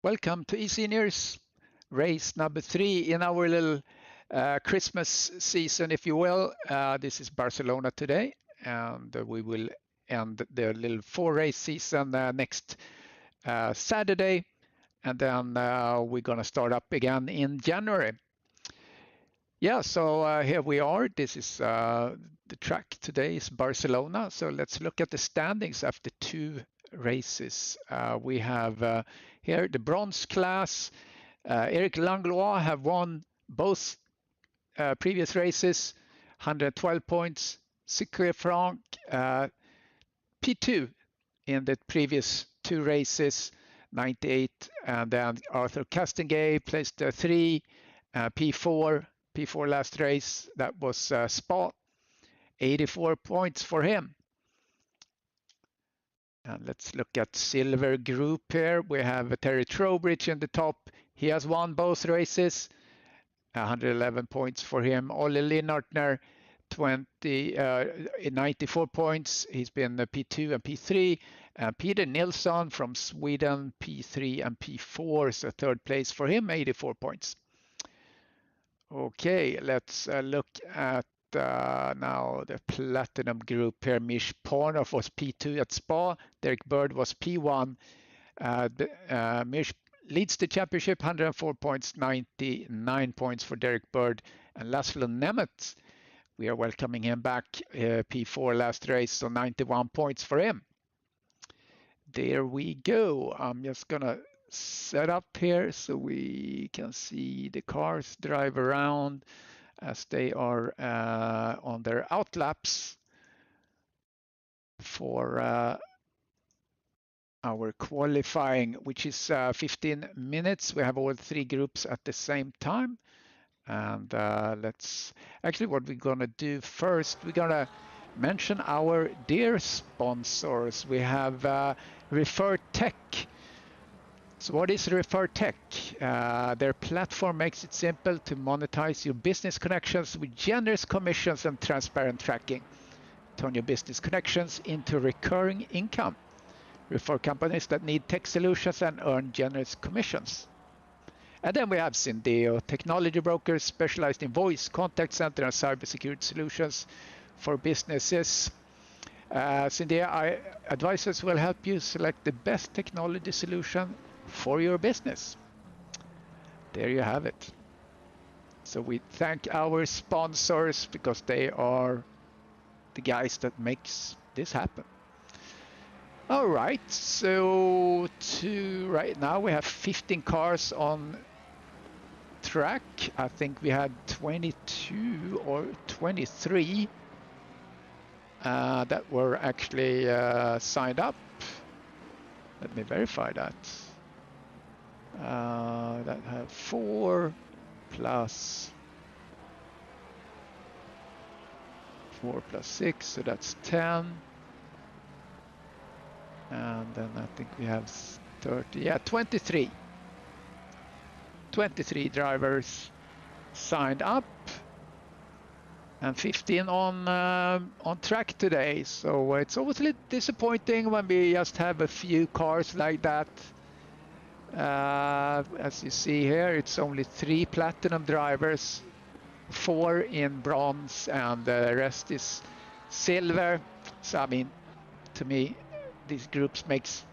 Welcome to eSeniors race number 3 in our little Christmas season, if you will. This is Barcelona today, and we will end the little 4-race season next Saturday, and then we're going to start up again in January. Yeah, so here we are. This is the track today is Barcelona. So let's look at the standings after 2 races. We have here the bronze class. Eric Langlois have won both previous races, 112 points. Sikre Franck P2 in the previous 2 races, 98, and then Arthur Castengay placed 3, P4 last race. That was Spa, 84 points for him. And let's look at silver group here. We have Terry Trowbridge in the top. He has won both races, 111 points for him. Ole Linnartner, 94 points. He's been P2 and P3. Peter Nilsson from Sweden, P3 and P4, so 3rd place for him, 84 points. Okay, let's look at now the platinum group here. Mish Parnoff was P2 at Spa. Derek Bird was P1. Mish leads the championship, 104 points, 99 points for Derek Bird. And Laszlo Nemeth, we are welcoming him back, P4 last race, so 91 points for him. There we go. I'm just going to set up here so we can see the cars drive around as they are on their outlaps for our qualifying, which is 15 minutes. We have all 3 groups at the same time. And let's actually, what we're going to do first, we're going to mention our dear sponsors. We have Refer Tech. So what is Refer Tech? Their platform makes it simple to monetize your business connections with generous commissions and transparent tracking. Turn your business connections into recurring income. Refer companies that need tech solutions and earn generous commissions. And then we have Syndeo, technology brokers specialized in voice, contact center, and cybersecurity solutions for businesses. Syndeo advisors will help you select the best technology solution for your business. There you have it. So we thank our sponsors because they are the guys that makes this happen. All right, so right now we have 15 cars on track. I think we had 22 or 23 that were actually signed up. Let me verify that. That have 4 plus 6, so that's 10. And then I think we have 30, yeah, 23 drivers signed up and 15 on track today. So it's always a little disappointing when we just have a few cars like that. As you see here, it's only 3 platinum drivers, 4 in bronze, and the rest is silver. So I mean, to me, these groups makes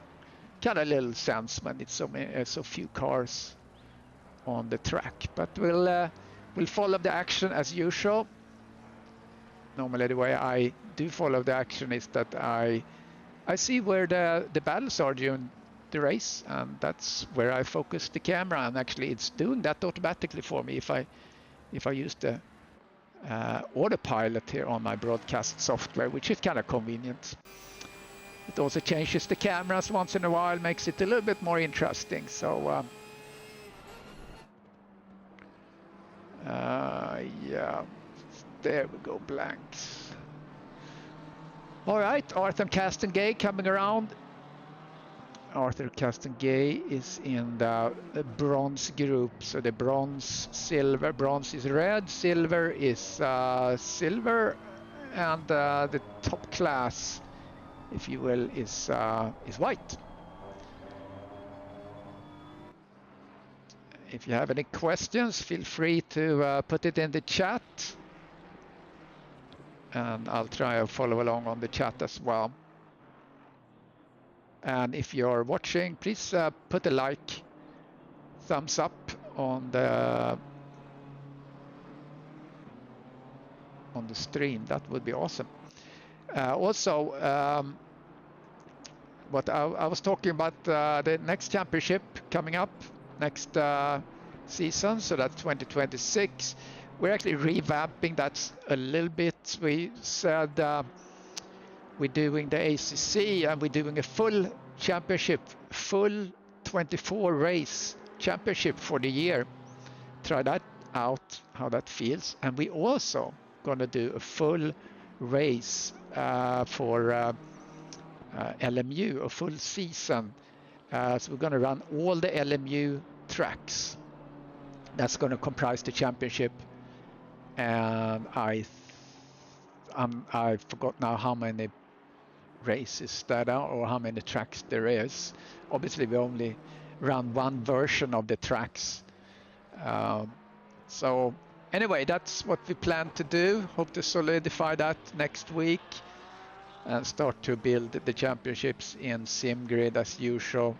kind of little sense when it's so few cars on the track. But we'll follow the action as usual. Normally, the way I do follow the action is that I see where the battles are during the race, and that's where I focus the camera. And actually, it's doing that automatically for me if I use the autopilot here on my broadcast software, which is kind of convenient. It also changes the cameras once in a while, makes it a little bit more interesting. So yeah, there we go, blanks. All right, Arthur Castengay coming around. Arthur Castengay is in the bronze group. So the bronze, silver, bronze is red, silver is silver, and the top class, if you will, is white. If you have any questions, feel free to put it in the chat. And I'll try to follow along on the chat as well. And if you're watching, please put a like, thumbs up on the stream. That would be awesome. Also, what I was talking about the next championship coming up next season, so that's 2026. We're actually revamping that a little bit. We said we're doing the ACC and we're doing a full championship, full 24 race championship for the year. Try that out, how that feels. And we also gonna do a full race for LMU, a full season. So we're gonna run all the LMU tracks. That's gonna comprise the championship. And I forgot now how many races that are or how many tracks there is. Obviously we only run one version of the tracks. So anyway, that's what we plan to do. Hope to solidify that next week and start to build the championships in SimGrid as usual.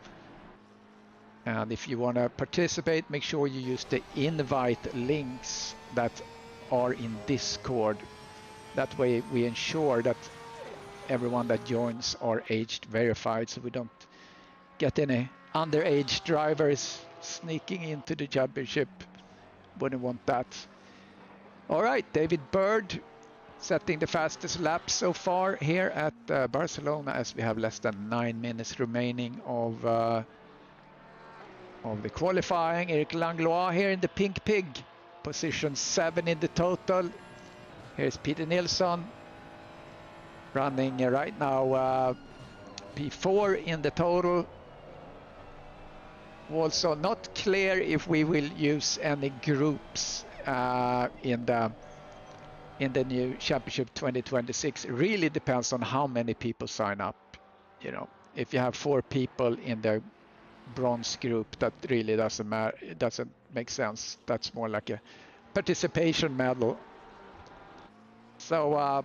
And if you want to participate, make sure you use the invite links that are in Discord. That way we ensure that everyone that joins are age verified, so we don't get any underage drivers sneaking into the championship. Wouldn't want that. All right, David Bird setting the fastest lap so far here at Barcelona, as we have less than 9 minutes remaining of the qualifying. Eric Langlois here in the Pink Pig, position 7 in the total. Here's Peter Nilsson running right now P4 in the total. Also not clear if we will use any groups in the new championship 2026. It really depends on how many people sign up. You know, if you have 4 people in the bronze group, that really doesn't matter. It doesn't make sense. That's more like a participation medal. So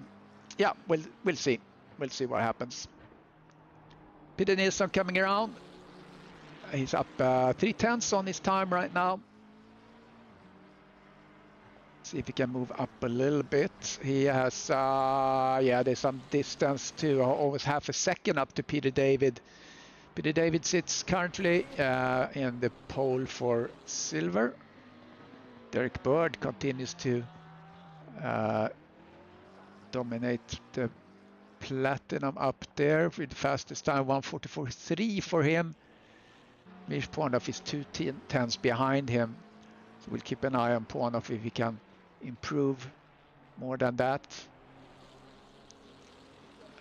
yeah, we'll see. We'll see what happens. Peter Nilsson coming around. He's up 3/10 on his time right now. See if he can move up a little bit. He has, yeah, there's some distance to almost half a second up to Peter David. Peter David sits currently in the pole for silver. Derek Bird continues to dominate the platinum up there with the fastest time, 1:44.3 for him. Mish Pornoff is 2/10 behind him. So we'll keep an eye on Pornoff if he can improve more than that.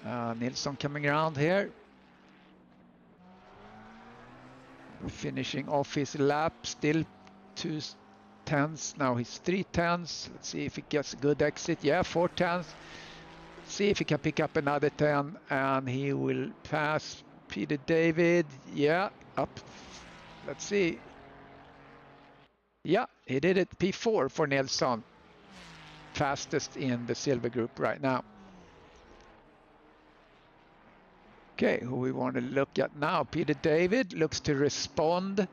Nilsson coming around here. Finishing off his lap, still 2/10. Now he's 3/10. Let's see if he gets a good exit. Yeah, 4/10. See if he can pick up another 10 and he will pass Peter David. Yeah, up. Let's see. Yeah, he did it. P4 for Nilsson. Fastest in the silver group right now. Okay, who we want to look at now? Peter David looks to respond.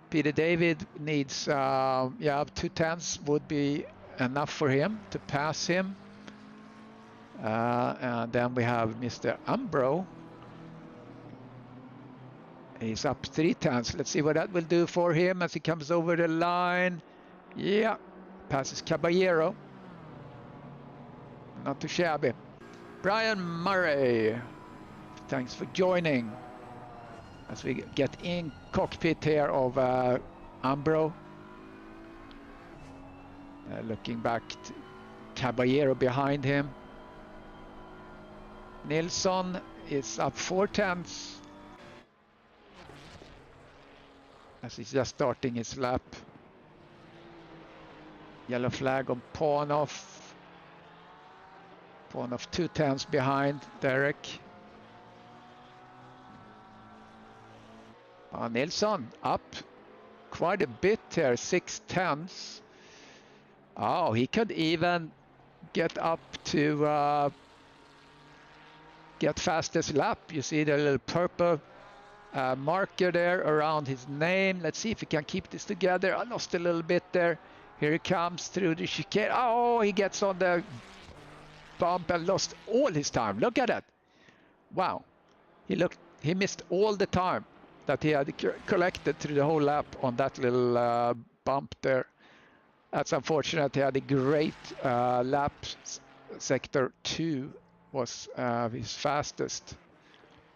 Peter David needs, yeah, 2/10 would be enough for him to pass him. And then we have Mr. Umbro. He's up 3/10. Let's see what that will do for him as he comes over the line. Yeah, passes Caballero. Not too shabby. Brian Murray, thanks for joining as we get in cockpit here of Umbro. Looking back to Caballero behind him. Nilsson is up 4/10 as he's just starting his lap. Yellow flag on Pornoff. Pornoff 2/10 behind Derek. Nilsson up quite a bit here, 6/10. Oh, he could even get up to get fastest lap. You see the little purple marker there around his name. Let's see if he can keep this together. I lost a little bit there. Here he comes through the chicane. Oh, he gets on the bump and lost all his time. Look at that. Wow. He missed all the time that he had collected through the whole lap on that little bump there. That's unfortunate. He had a great lap. Sector 2 was his fastest.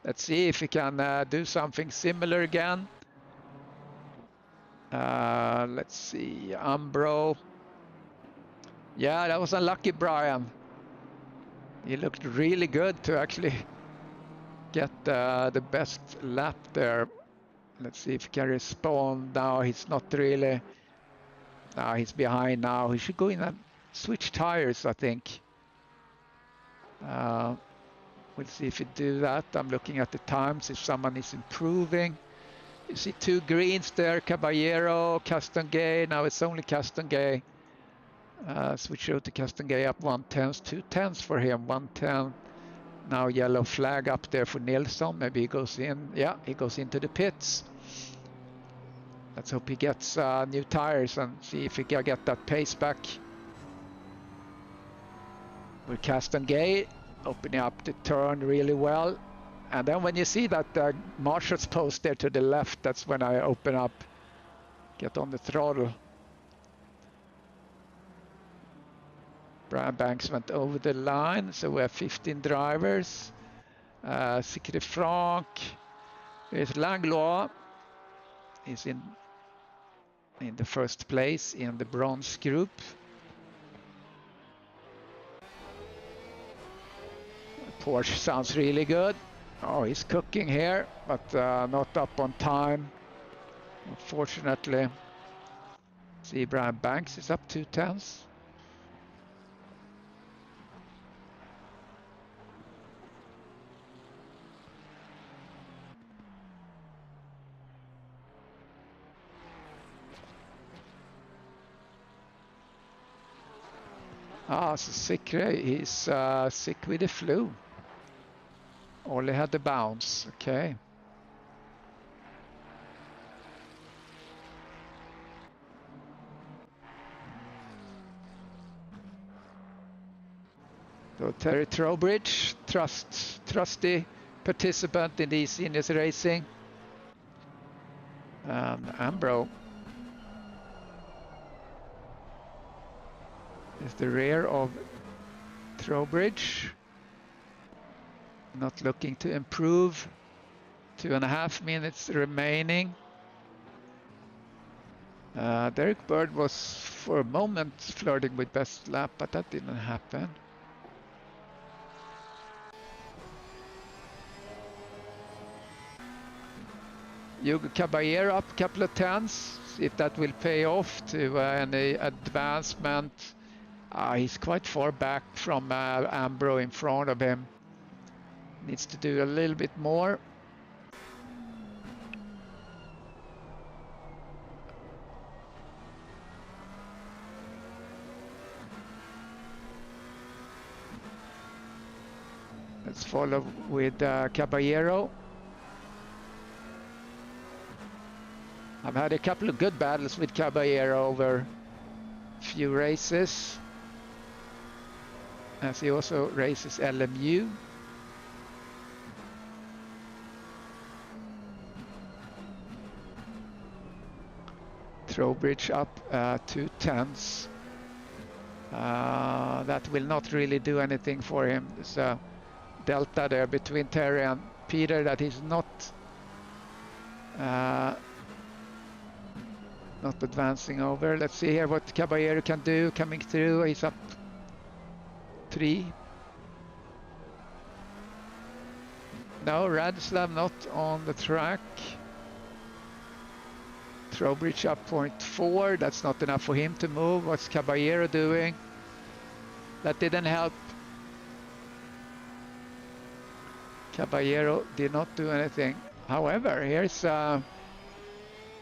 Let's see if he can do something similar again. Let's see, Umbro. Yeah, that was unlucky, Brian. He looked really good to actually get the best lap there. Let's see if he can respond. Now he's not really. Now he's behind now. He should go in and switch tires, I think. We'll see if he do that. I'm looking at the times, if someone is improving. You see 2 greens there, Caballero, Castangay. Now it's only Castangay. Switch over to Castangay up 1/10, 2/10 for him, 1:10. Now yellow flag up there for Nilsson. Maybe he goes in. Yeah, he goes into the pits. Let's hope he gets new tires and see if he can get that pace back. With Castangay opening up the turn really well. And then when you see that marshal's post there to the left, that's when I open up, get on the throttle. Brian Banks went over the line, so we have 15 drivers. Secret Franck, there's Langlois, is in the first place in the bronze group. Porsche sounds really good. Oh, he's cooking here, but not up on time, unfortunately. See, Brian Banks is up 2/10. Ah, so he's sick with the flu. Only had the bounce, okay. So Terry Trowbridge, trusty participant in the eSenior racing. Ambro is the rear of Trowbridge. Not looking to improve. 2.5 minutes remaining. Derek Bird was for a moment flirting with best lap, but that didn't happen. Hugo Caballero up a couple of tenths. See if that will pay off to any advancement. He's quite far back from Ambro in front of him. Needs to do a little bit more. Let's follow with Caballero. I've had a couple of good battles with Caballero over a few races, as he also races LMU. Trowbridge up 2/10. That will not really do anything for him. There's a delta there between Terry and Peter that he's not advancing over. Let's see here what Caballero can do coming through. He's up 3. No, Radislav not on the track. Trowbridge up 0.4. That's not enough for him to move. What's Caballero doing? That didn't help. Caballero did not do anything. However, here's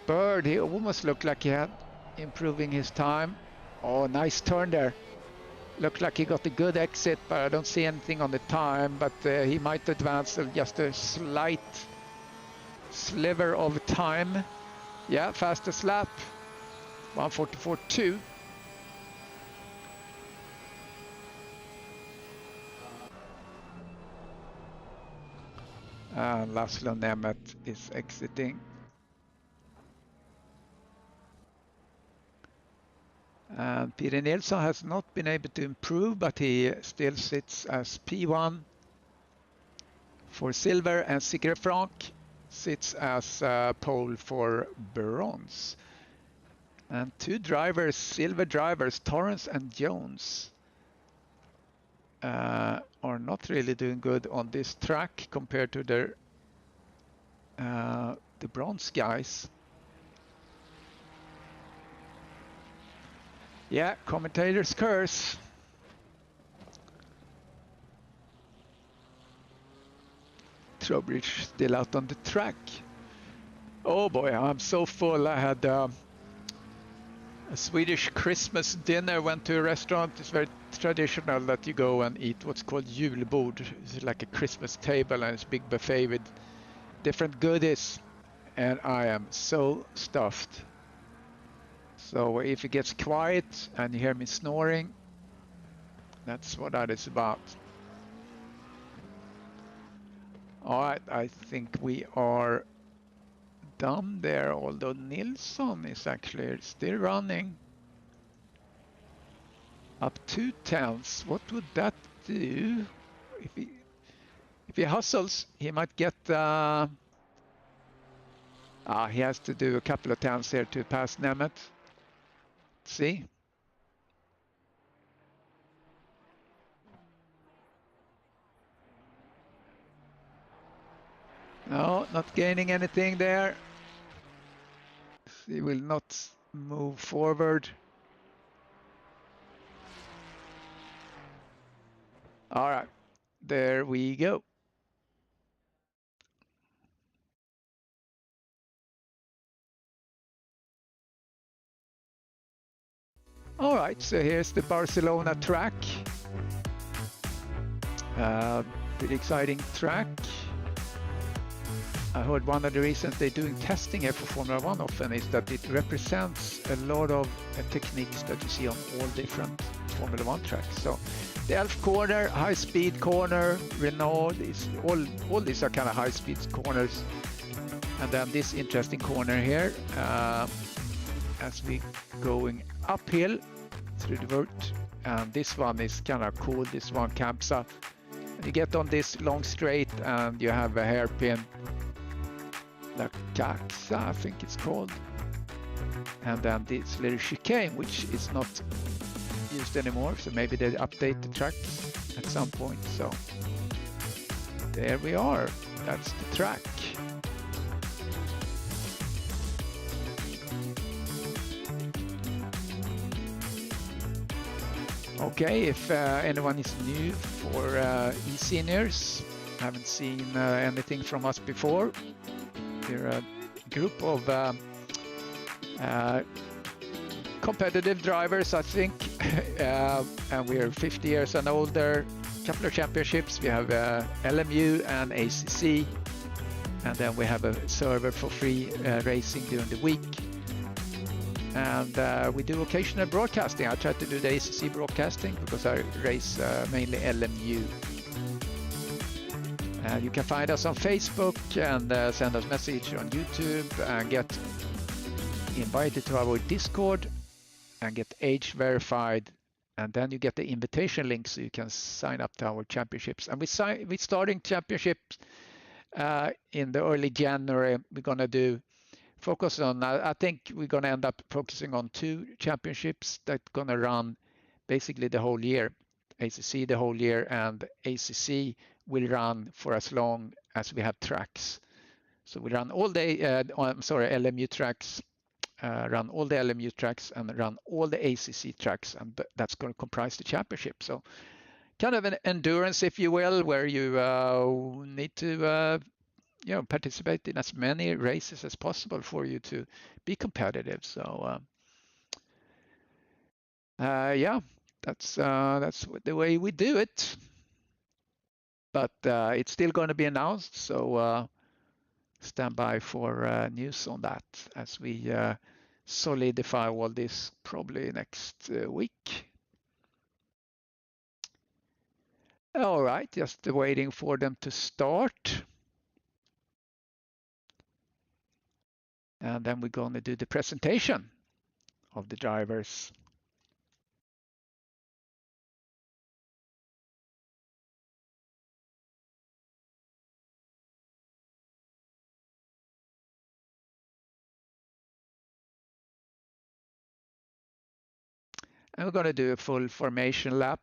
Bird, he almost looked like he had improving his time. Oh, nice turn there. Looked like he got a good exit, but I don't see anything on the time. But he might advance just a slight sliver of time. Yeah, fastest lap, 1:44.2. Laszlo Nemeth is exiting. And Peter Nilsson has not been able to improve, but he still sits as P1 for silver, and Sigrid Frank sits as pole for bronze. And two drivers, silver drivers, Torrance and Jones, are not really doing good on this track compared to the bronze guys. Yeah, commentator's curse. Trowbridge still out on the track. Oh boy, I'm so full. I had a Swedish Christmas dinner, went to a restaurant. It's very traditional that you go and eat what's called julbord. It's like a Christmas table, and it's a big buffet with different goodies. And I am so stuffed. So if it gets quiet and you hear me snoring, that's what that is about. All right, I think we are done there, although Nilsson is actually still running. Up 2/10. What would that do? If he hustles, he might get... he has to do a couple of tenths here to pass Nemeth. See? No, not gaining anything there. He will not move forward. All right, there we go. All right, so here's the Barcelona track. Pretty exciting track. I heard one of the reasons they're doing testing here for Formula One often is that it represents a lot of techniques that you see on all different Formula One tracks. So the Elf corner, high-speed corner, Renault, is all these are kind of high-speed corners. And then this interesting corner here, as we going uphill through the vert. And this one is kind of cool, this one camps up. You get on this long straight and you have a hairpin, La Caxa, I think it's called. And then this little chicane, which is not used anymore, so maybe they update the track at some point. So there we are, that's the track. Okay, if anyone is new for eSeniors, haven't seen anything from us before, we're a group of competitive drivers, I think, and we're 50 years and older. A couple of championships. We have LMU and ACC, and then we have a server for free racing during the week. And we do occasional broadcasting. I try to do the ACC broadcasting because I race mainly LMU. You can find us on Facebook and send us message on YouTube and get invited to our Discord and get age verified. And then you get the invitation link so you can sign up to our championships. And we're starting championships in the early January. We're going to focus on, I think we're going to end up focusing on 2 championships that are going to run basically the whole year. ACC the whole year, and ACC will run for as long as we have tracks. So we run all day, LMU tracks, run all the LMU tracks and run all the ACC tracks, and that's going to comprise the championship. So kind of an endurance, if you will, where you need to participate in as many races as possible for you to be competitive. So yeah, that's the way we do it. But it's still going to be announced, so stand by for news on that as we solidify all this probably next week. All right, just waiting for them to start. And then we're going to do the presentation of the drivers. And we're going to do a full formation lap.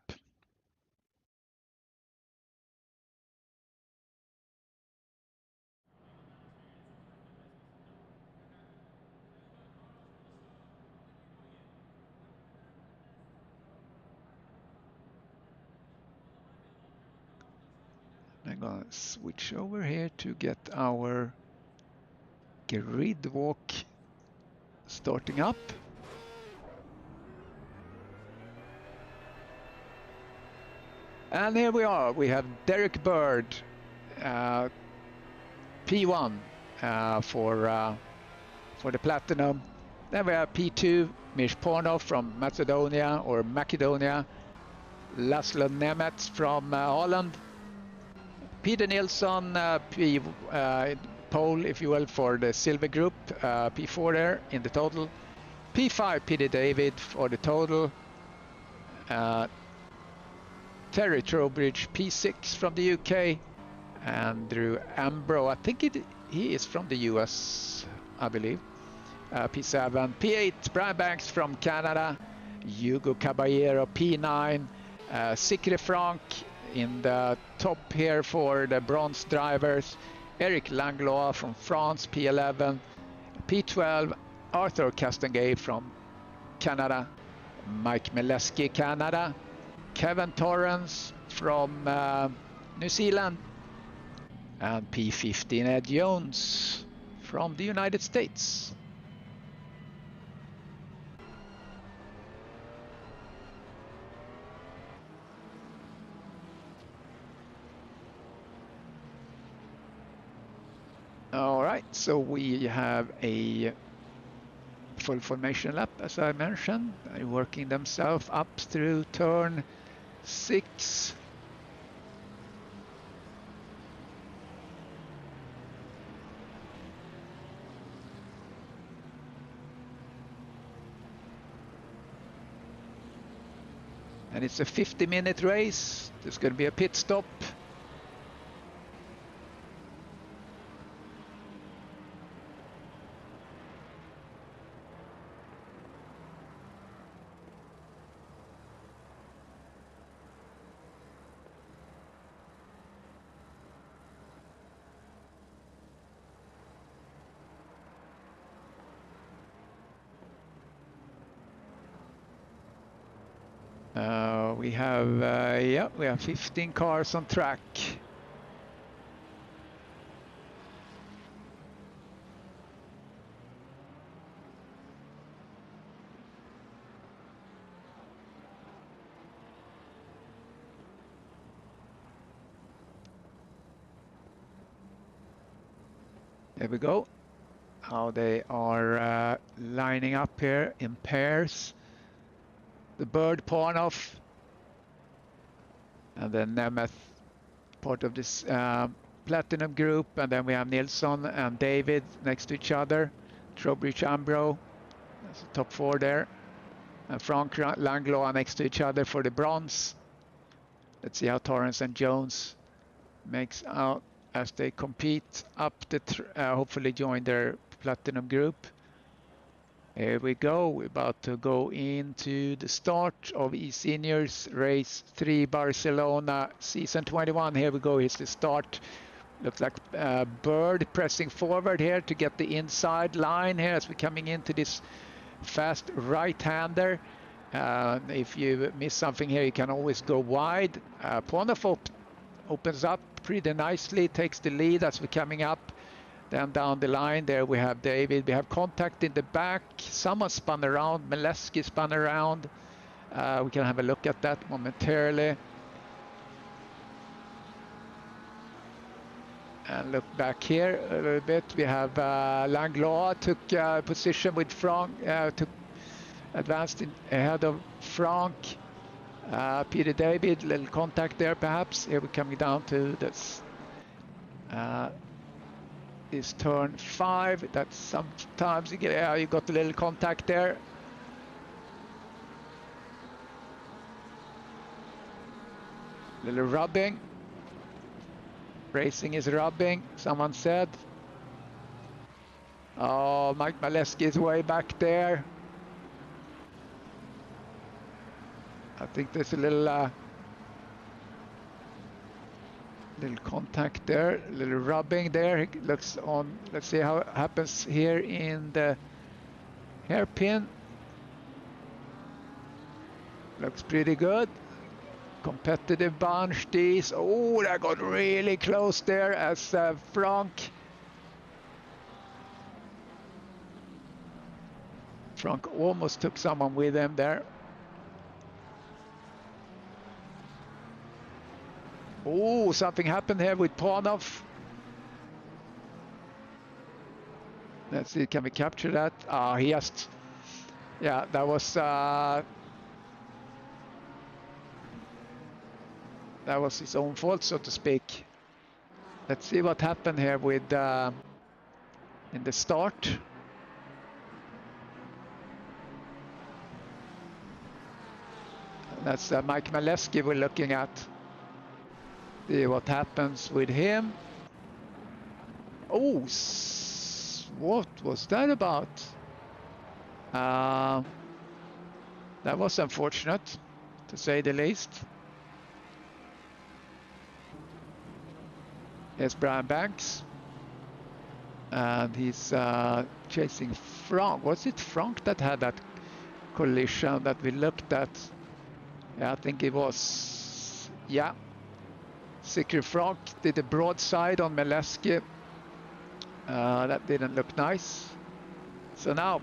I'm going to switch over here to get our grid walk starting up. And here we are. We have Derek Bird, P1 for the Platinum. Then we have P2, Mish Pornov from Macedonia or Macedonia. Laszlo Nemeth from Holland. Peter Nilsson, pole, if you will, for the silver group, P4 there in the total. P5, Peter David for the total. Terry Trowbridge, P6 from the UK. Andrew Ambro, I think he is from the US, I believe. P7. P8, Brian Banks from Canada. Hugo Caballero, P9. Sikre Frank in the top here for the bronze drivers. Eric Langlois from France, P11. P12, Arthur Castanguay from Canada. Mike Mileski, Canada. Kevin Torrance from New Zealand. And P15, Ed Jones from the United States. All right, so we have a full formation lap, as I mentioned. They're working themselves up through turn 6. And it's a 50-minute race. There's going to be a pit stop. We have 15 cars on track. There we go. How they are lining up here in pairs. The Bird Pornov and then Nemeth, part of this Platinum group, and then we have Nilsson and David next to each other. Trowbridge Ambro, that's the top 4 there. And Frank Langlois next to each other for the bronze. Let's see how Torrance and Jones makes out as they compete up the hopefully join their Platinum group. Here we go. We're about to go into the start of eSeniors Race 3 Barcelona Season 21. Here we go. Here's the start. Looks like Bird pressing forward here to get the inside line here as we're coming into this fast right-hander. If you miss something here, you can always go wide. Pornov opens up pretty nicely, takes the lead as we're coming up. Then down the line there we have David. We have contact in the back. Someone spun around. Mileski spun around. We can have a look at that momentarily. And look back here a little bit. We have Langlois took position with Frank, took advanced ahead of Frank. Peter David, little contact there perhaps. Here we're coming down to this turn 5. That's sometimes you get, you got a little contact there. Little rubbing. Racing is rubbing, someone said. Oh, Mike Maleski is way back there. I think there's a little contact there, a little rubbing there. It looks on. Let's see how it happens here in the hairpin. Looks pretty good. Competitive bunch these. Oh, that got really close there as Frank almost took someone with him there. Oh, something happened here with Panov. Let's see, can we capture that? He just, yeah, that was his own fault, so to speak. Let's see what happened here with in the start. That's Mike Maleski we're looking at. See what happens with him. Oh, what was that about? That was unfortunate, to say the least. Here's Brian Banks. And he's chasing Frank. Was it Frank that had that collision that we looked at? Yeah, I think it was. Yeah. Secret Frank did a broadside on Maleski. That didn't look nice. So now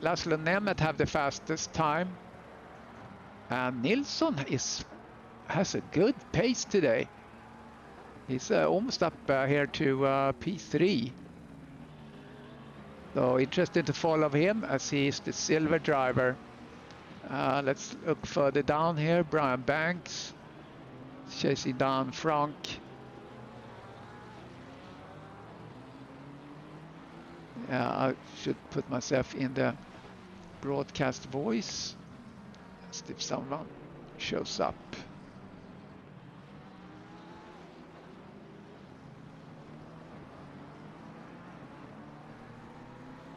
Laszlo Nemeth have the fastest time. And Nilsson has a good pace today. He's almost up here to P3. So interesting to follow him as he is the silver driver. Let's look further down here. Brian Banks chasing down Frank. I should put myself in the broadcast voice as if someone shows up.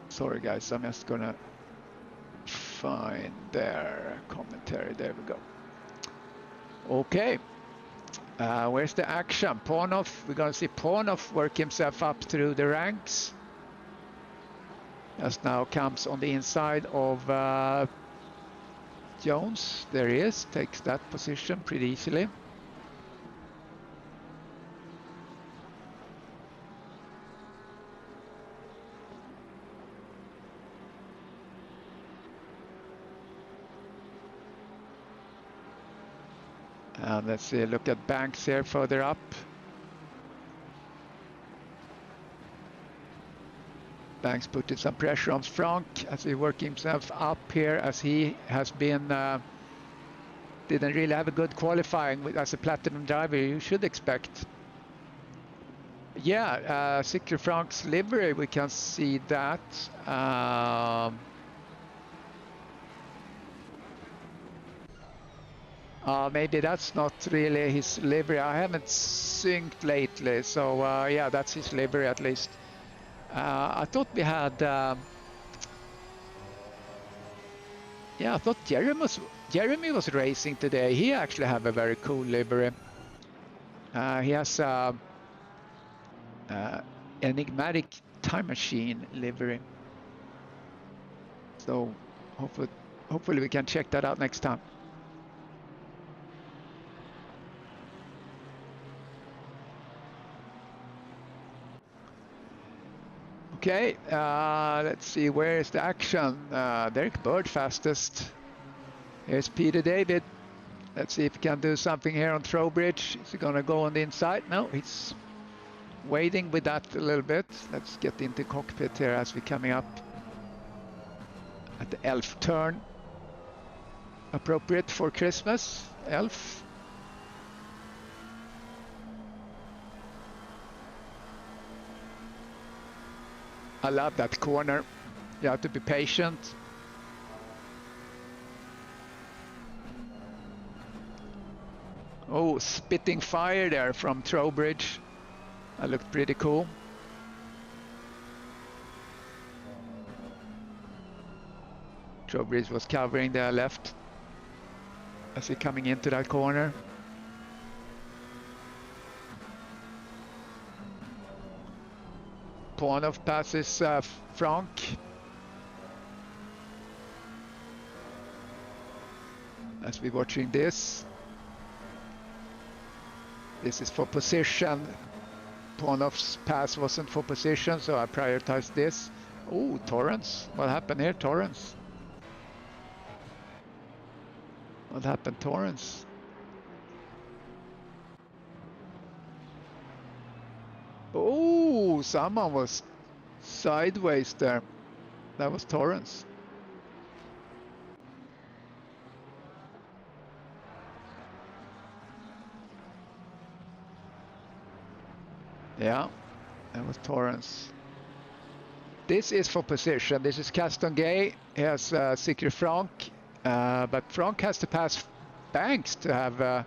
Sorry guys, I'm just gonna find their commentary. There we go. Okay, where's the action? Panov, we're gonna see Panov work himself up through the ranks. Just now comes on the inside of Jones. There he is, takes that position pretty easily. And let's see, look at Banks here further up. Banks putting some pressure on Frank as he works himself up here, as he has been didn't really have a good qualifying as a platinum driver. You should expect. Yeah, Secret Frank's livery, we can see that. Maybe that's not really his livery. I haven't synced lately, so yeah, that's his livery at least. I thought we had. Yeah, I thought Jeremy was racing today. He actually have a very cool livery. He has enigmatic time machine livery. So hopefully we can check that out next time. Okay, let's see, where is the action? Derek Bird fastest. Here's Peter David. Let's see if he can do something here on Trowbridge. Is he gonna go on the inside? No, he's waiting with that a little bit. Let's get into cockpit here as we're coming up at the elf turn. Appropriate for Christmas, elf. I love that corner. You have to be patient. Oh, spitting fire there from Trowbridge. That looked pretty cool. Trowbridge was covering the left as he coming into that corner. Pornoff passes Frank. As we're watching this. This is for position. Pornoff's pass wasn't for position, so I prioritized this. Oh, Torrance. What happened here, Torrance? What happened, Torrance? Oh, someone was sideways there. That was Torrance. Yeah, that was Torrance. This is for position. This is Caston Gay. He has Secret Frank, but Frank has to pass Banks to have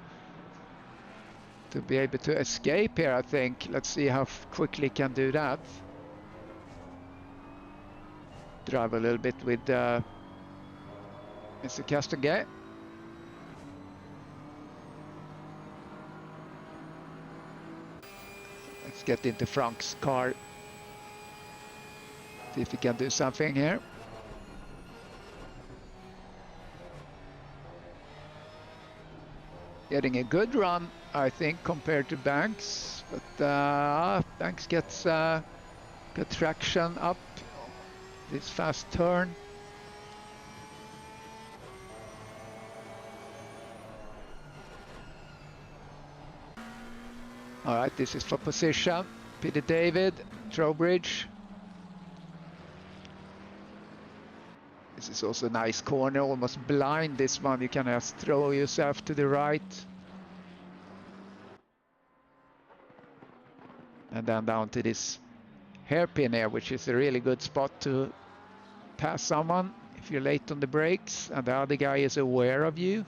to be able to escape here, I think. Let's see how quickly he can do that. Drive a little bit with Mr. Caston Gay. Let's get into Frank's car. See if he can do something here. Getting a good run, I think, compared to Banks. But Banks gets good traction up this fast turn. All right, this is for position. Peter David, Trowbridge. This is also a nice corner, almost blind this one. You can just throw yourself to the right. And then down to this hairpin here, which is a really good spot to pass someone if you're late on the brakes and the other guy is aware of you.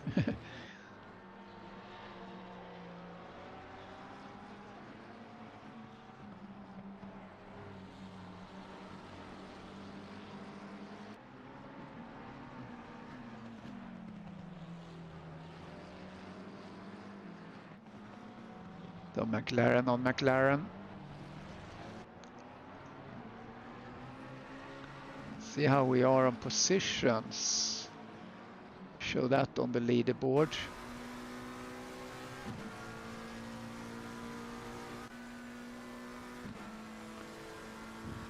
So McLaren on McLaren. See how we are on positions. Show that on the leaderboard.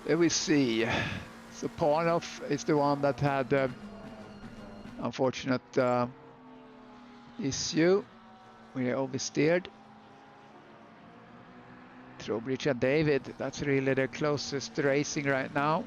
There we see. So Pornoff is the one that had unfortunate issue. We oversteered. Trowbridge and David, that's really the closest racing right now.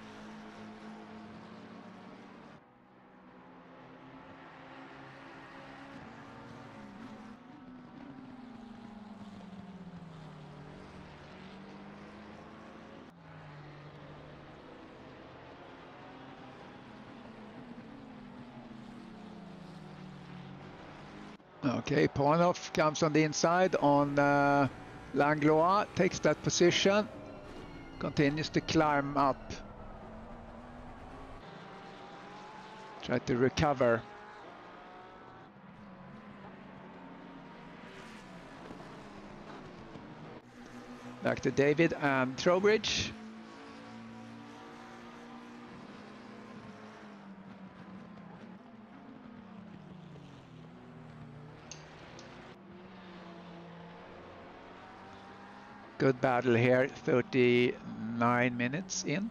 Okay, Pornoff comes on the inside on Langlois, takes that position, continues to climb up. Try to recover. Back to David and Trowbridge. Good battle here, 39 minutes in.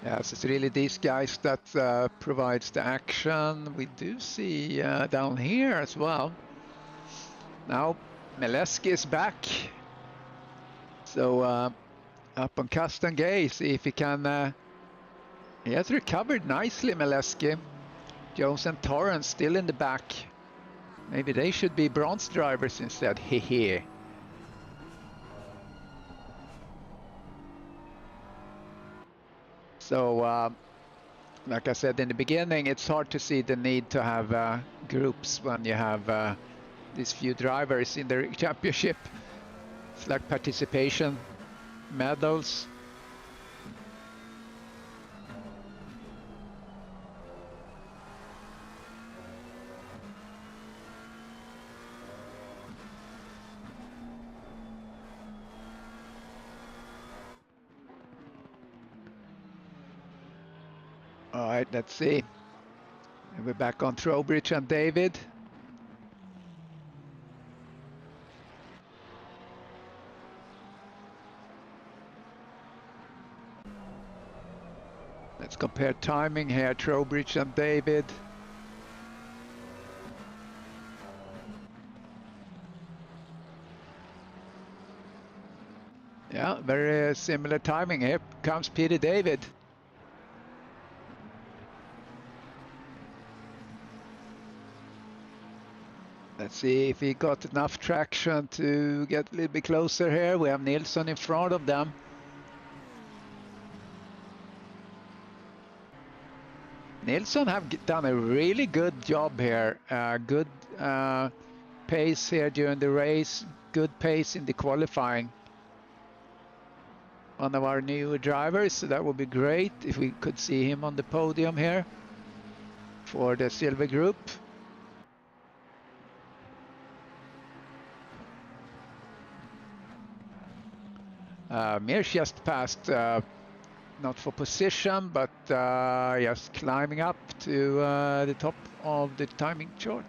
Yes, it's really these guys that provides the action. We do see down here as well. Now Meleski is back. So up on Custom Gay, see if he can. He has recovered nicely, Meleski. Jones and Torrance still in the back. Maybe they should be bronze drivers instead. Hehe. So, like I said in the beginning, it's hard to see the need to have groups when you have these few drivers in the championship. It's like participation medals. All right, let's see. We're back on Trowbridge and David. Let's compare timing here, Trowbridge and David. Yeah, very similar timing. Here comes Peter David. Let's see if he got enough traction to get a little bit closer here. We have Nilsson in front of them. Nilsson have done a really good job here. Good pace here during the race. Good pace in the qualifying. One of our new drivers, so that would be great if we could see him on the podium here for the silver group. Mir's just passed, not for position, but just climbing up to the top of the timing chart.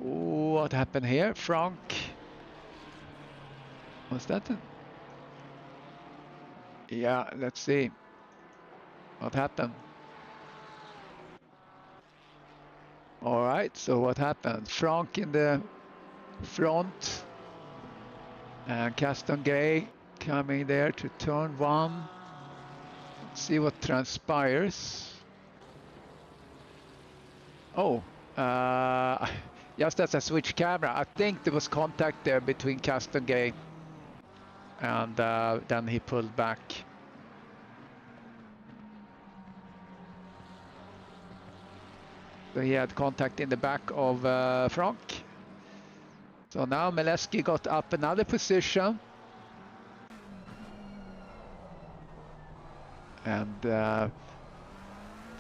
Ooh, what happened here? Frank. Was that a... Yeah, let's see. What happened? All right, so what happened? Frank in the front. And Caston Gay coming there to turn one. Let's see what transpires. Oh, just as I switched camera, I think there was contact there between Caston Gay and then he pulled back. So he had contact in the back of Frank. So now Meleski got up another position. And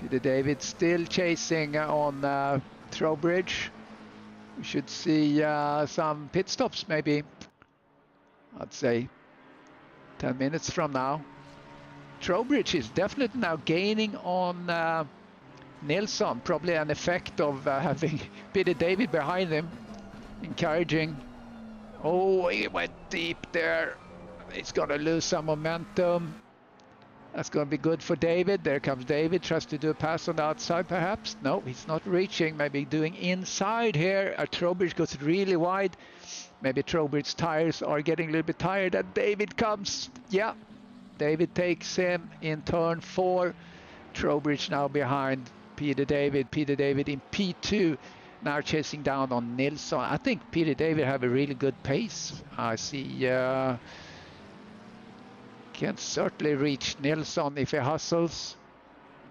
Peter David still chasing on Trowbridge. We should see some pit stops maybe, I'd say 10 minutes from now. Trowbridge is definitely now gaining on Nilsson, probably an effect of having Peter David behind him, encouraging. Oh, he went deep there. He's going to lose some momentum. That's going to be good for David. There comes David, tries to do a pass on the outside perhaps. No, he's not reaching. Maybe doing inside here. Trowbridge goes really wide. Maybe Trowbridge's tires are getting a little bit tired and David comes. Yeah, David takes him in turn 4. Trowbridge now behind Peter David. Peter David in P2. Now chasing down on Nilsson. I think Peter David have a really good pace. I see... can certainly reach Nilsson if he hustles.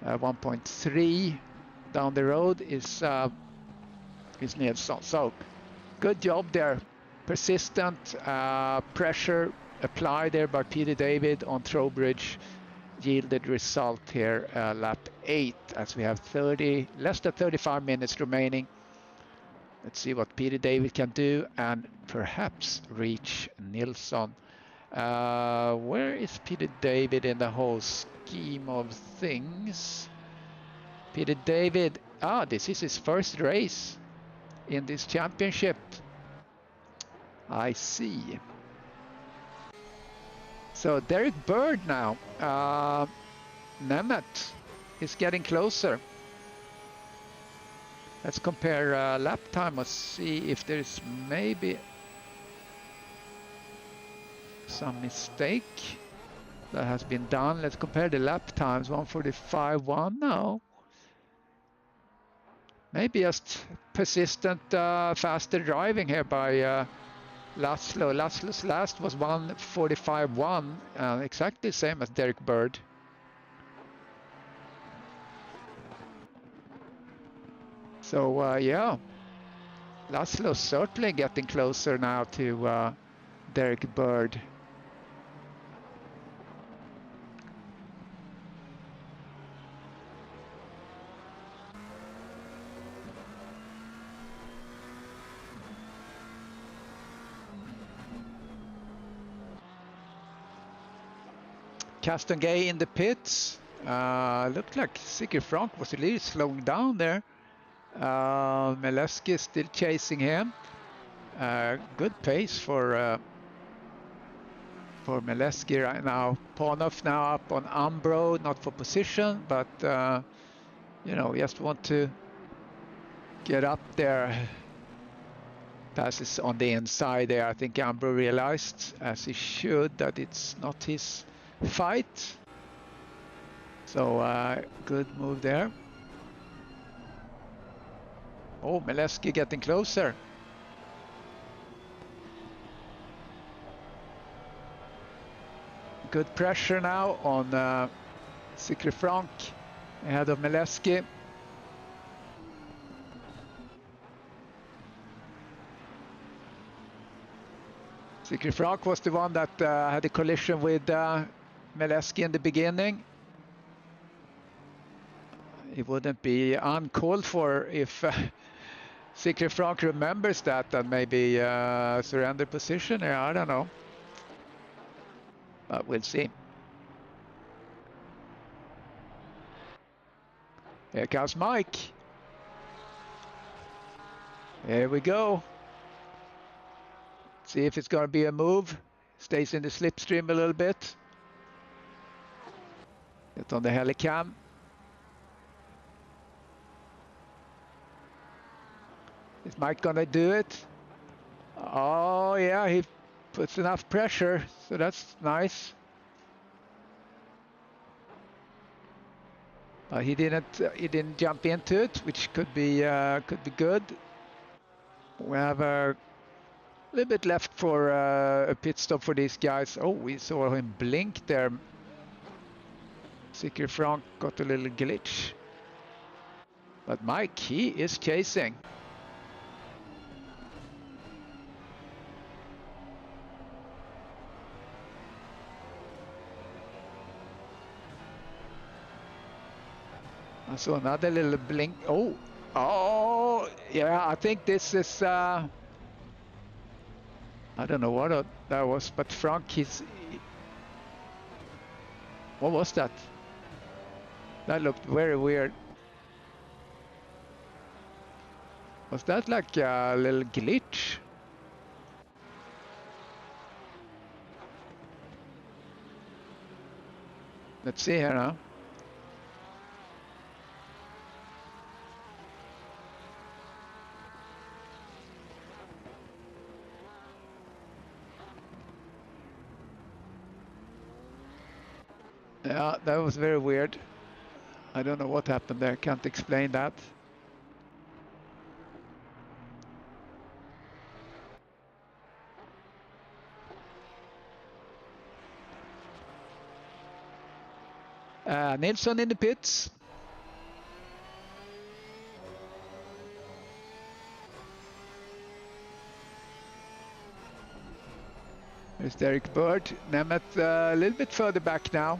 1.3 down the road is Nilsson. So good job there. Persistent pressure applied there by Peter David on Trowbridge. Yielded result here, lap 8, as we have less than 35 minutes remaining. Let's see what Peter David can do and perhaps reach Nilsson. Where is Peter David in the whole scheme of things? Peter David, this is his first race in this championship. I see. So Derek Bird now Nemeth is getting closer. Let's compare lap time and see if there's maybe some mistake that has been done. Let's compare the lap times. 1:45.1 now. Maybe just persistent faster driving here by Laszlo. Laszlo's last was 1:45.1, exactly the same as Derek Bird. So yeah, Laszlo's certainly getting closer now to Derek Bird. Castongay in the pits. Looked like Sigurd Frank was a little slowing down there. Meleski still chasing him. Good pace for Meleski right now. Ponov now up on Umbro, not for position, but you know, just want to get up there. Passes on the inside there. I think Umbro realized, as he should, that it's not his fight. So good move there. Oh, Meleski getting closer. Good pressure now on Sigurd Frank ahead of Meleski. Sigurd Frank was the one that had a collision with Meleski in the beginning. It wouldn't be uncalled for if Sigurd Frank remembers that and maybe surrender position here. I don't know. But we'll see. Here comes Mike. Here we go. See if it's going to be a move. Stays in the slipstream a little bit. Get on the helicam. Is Mike going to do it? Oh yeah, he puts enough pressure, so that's nice. He didn't jump into it, which could be good. We have a little bit left for a pit stop for these guys. Oh, we saw him blink there. Sigurd Frank got a little glitch. But Mike, he is chasing. I saw another little blink. Oh, yeah, I think this is, I don't know what that was, but Frank, what was that? That looked very weird. Was that like a little glitch? Let's see here now. Yeah, that was very weird. I don't know what happened there. Can't explain that. Nilsson in the pits. There's Derek Bird. Nemeth a little bit further back now.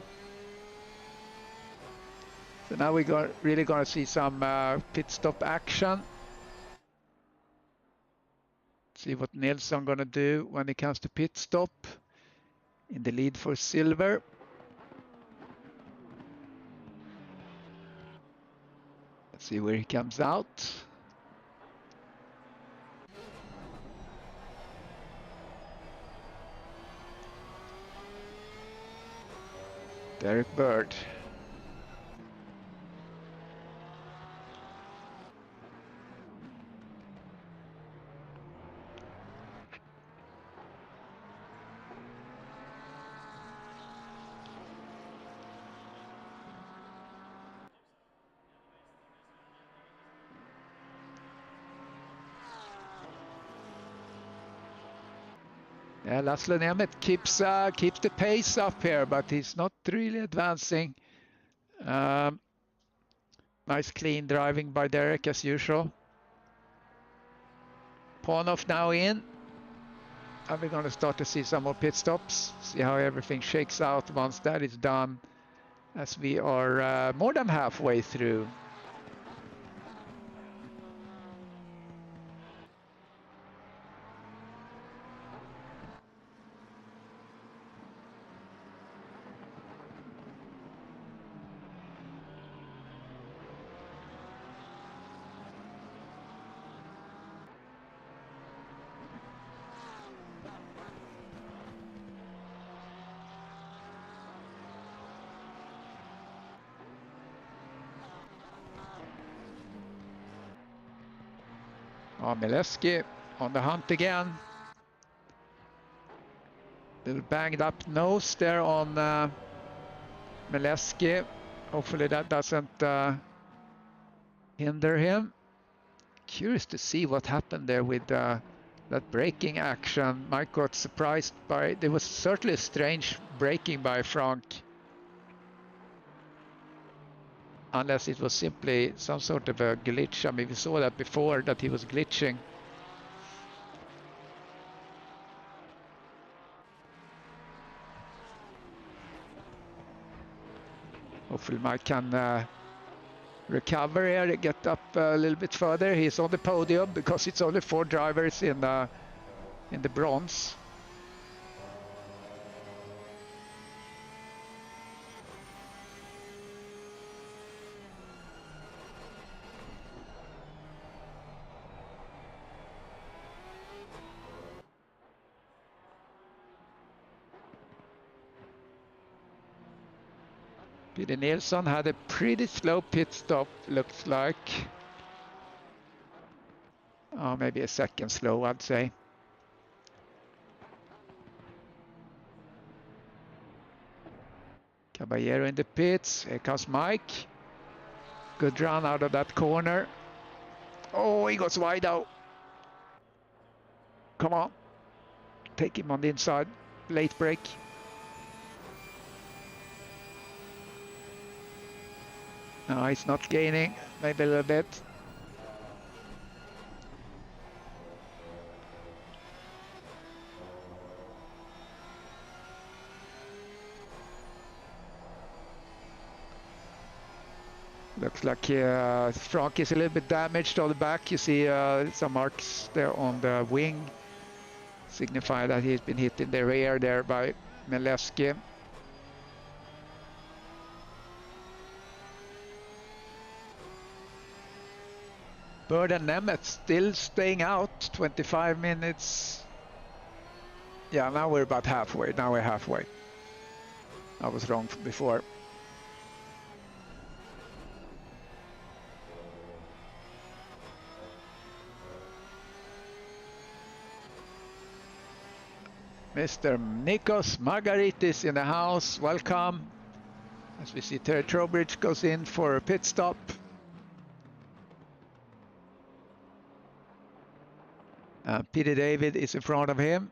So now we're really going to see some pit stop action. See what Nilsson going to do when it comes to pit stop. In the lead for silver. Let's see where he comes out. Derek Bird. Yeah, Laszlo Nemeth keeps the pace up here, but he's not really advancing. Nice clean driving by Derek as usual. Ponov now in. And we're going to start to see some more pit stops, see how everything shakes out once that is done, as we are more than halfway through. Mileski on the hunt again. Little banged up nose there on Mileski. Hopefully that doesn't hinder him. Curious to see what happened there with that braking action. Mike got surprised by, there was certainly a strange braking by Frank. Unless it was simply some sort of a glitch. I mean, we saw that before, that he was glitching. Hopefully Mike can recover here, get up a little bit further. He's on the podium because it's only 4 drivers in the bronze. Peter Nilsson had a pretty slow pit stop, looks like. Maybe a second slow, I'd say. Caballero in the pits. Here comes Mike. Good run out of that corner. Oh, he goes wide out. Come on. Take him on the inside. Late break. No, he's not gaining. Maybe a little bit. Looks like Frank is a little bit damaged on the back. You see some marks there on the wing, signify that he's been hit in the rear there by Mileski. Bird and Nemeth still staying out, 25 minutes. Yeah, now we're about halfway. Now we're halfway. I was wrong before. Mr. Nikos Margaritis in the house, welcome. As we see Terry Trowbridge goes in for a pit stop. Peter David is in front of him.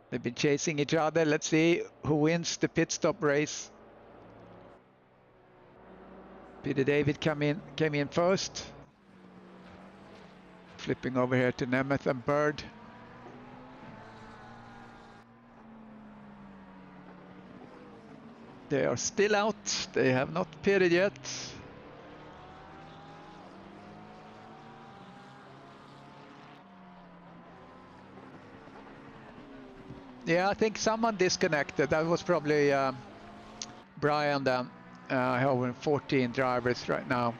They've been chasing each other. Let's see who wins the pit stop race. Peter David came in first. Flipping over here to Nemeth and Bird. They are still out. They have not pitted yet. Yeah, I think someone disconnected. That was probably Brian then. Having 14 drivers right now.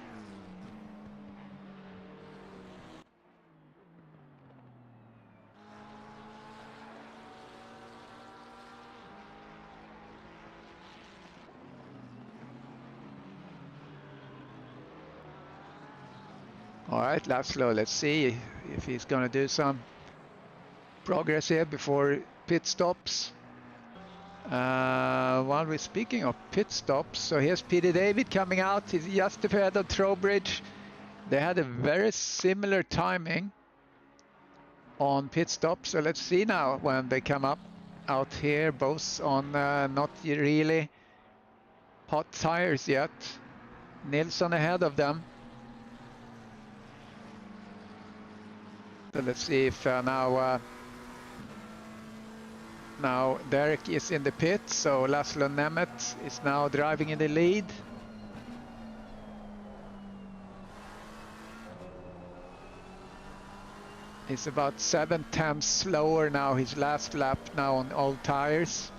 All right, Laszlo, let's see if he's going to do some progress here before pit stops. While we're speaking of pit stops, so here's Peter David coming out. He's just ahead of Trowbridge. They had a very similar timing. on pit stop. So let's see now when they come up out here, both on not really hot tires yet. Nilsson ahead of them. So let's see if now Derek is in the pit, so Laszlo Nemeth is now driving in the lead. He's about 7/10 slower now, his last lap now on old tires.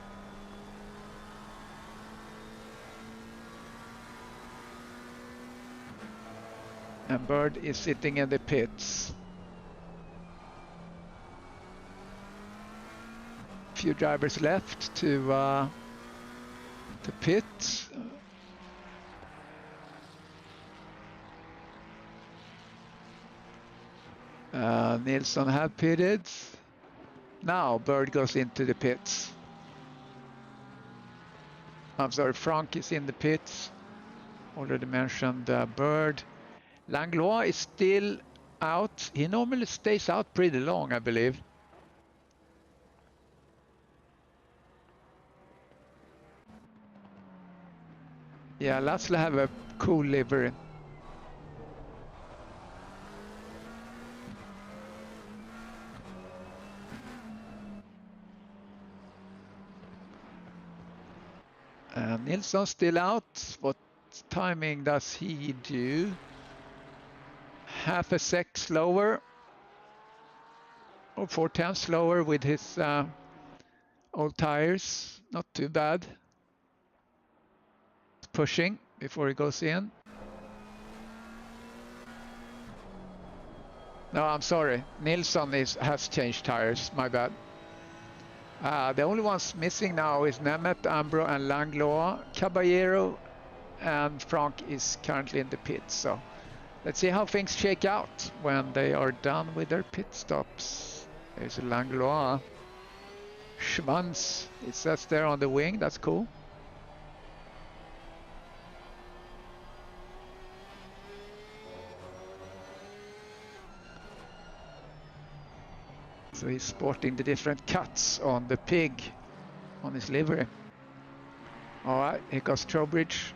And Bird is sitting in the pits. Few drivers left to pit. Nilsson had pitted. Now Bird goes into the pits. I'm sorry, Frank is in the pits. Already mentioned Bird. Langlois is still out. He normally stays out pretty long, I believe. Yeah, Laszlo have a cool livery. Nilsson still out. What timing does he do? Half a sec slower, or 4/10 slower with his old tires. Not too bad. Pushing before he goes in. No, I'm sorry. Nilsson has changed tires. My bad. The only ones missing now is Nemeth, Ambro, and Langlois. Caballero and Frank is currently in the pits. So let's see how things shake out when they are done with their pit stops. There's Langlois. Schwanz, it says there on the wing. That's cool. So he's sporting the different cuts on the pig on his livery. All right, here goes Trowbridge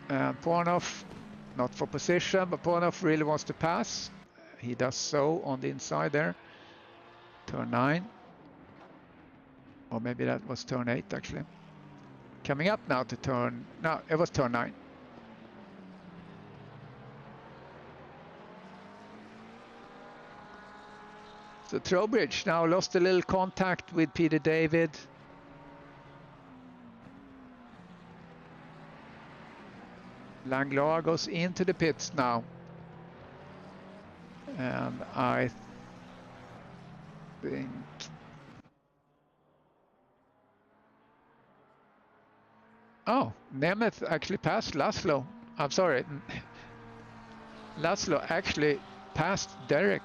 and Pornoff, not for position, but Pornoff really wants to pass. He does so on the inside there. Turn 9. Or maybe that was turn 8 actually. Coming up now to turn, no, it was turn 9. So Trowbridge now lost a little contact with Peter David. Langlois goes into the pits now. And I think Nemeth actually passed Laszlo. I'm sorry. Laszlo actually passed Derek.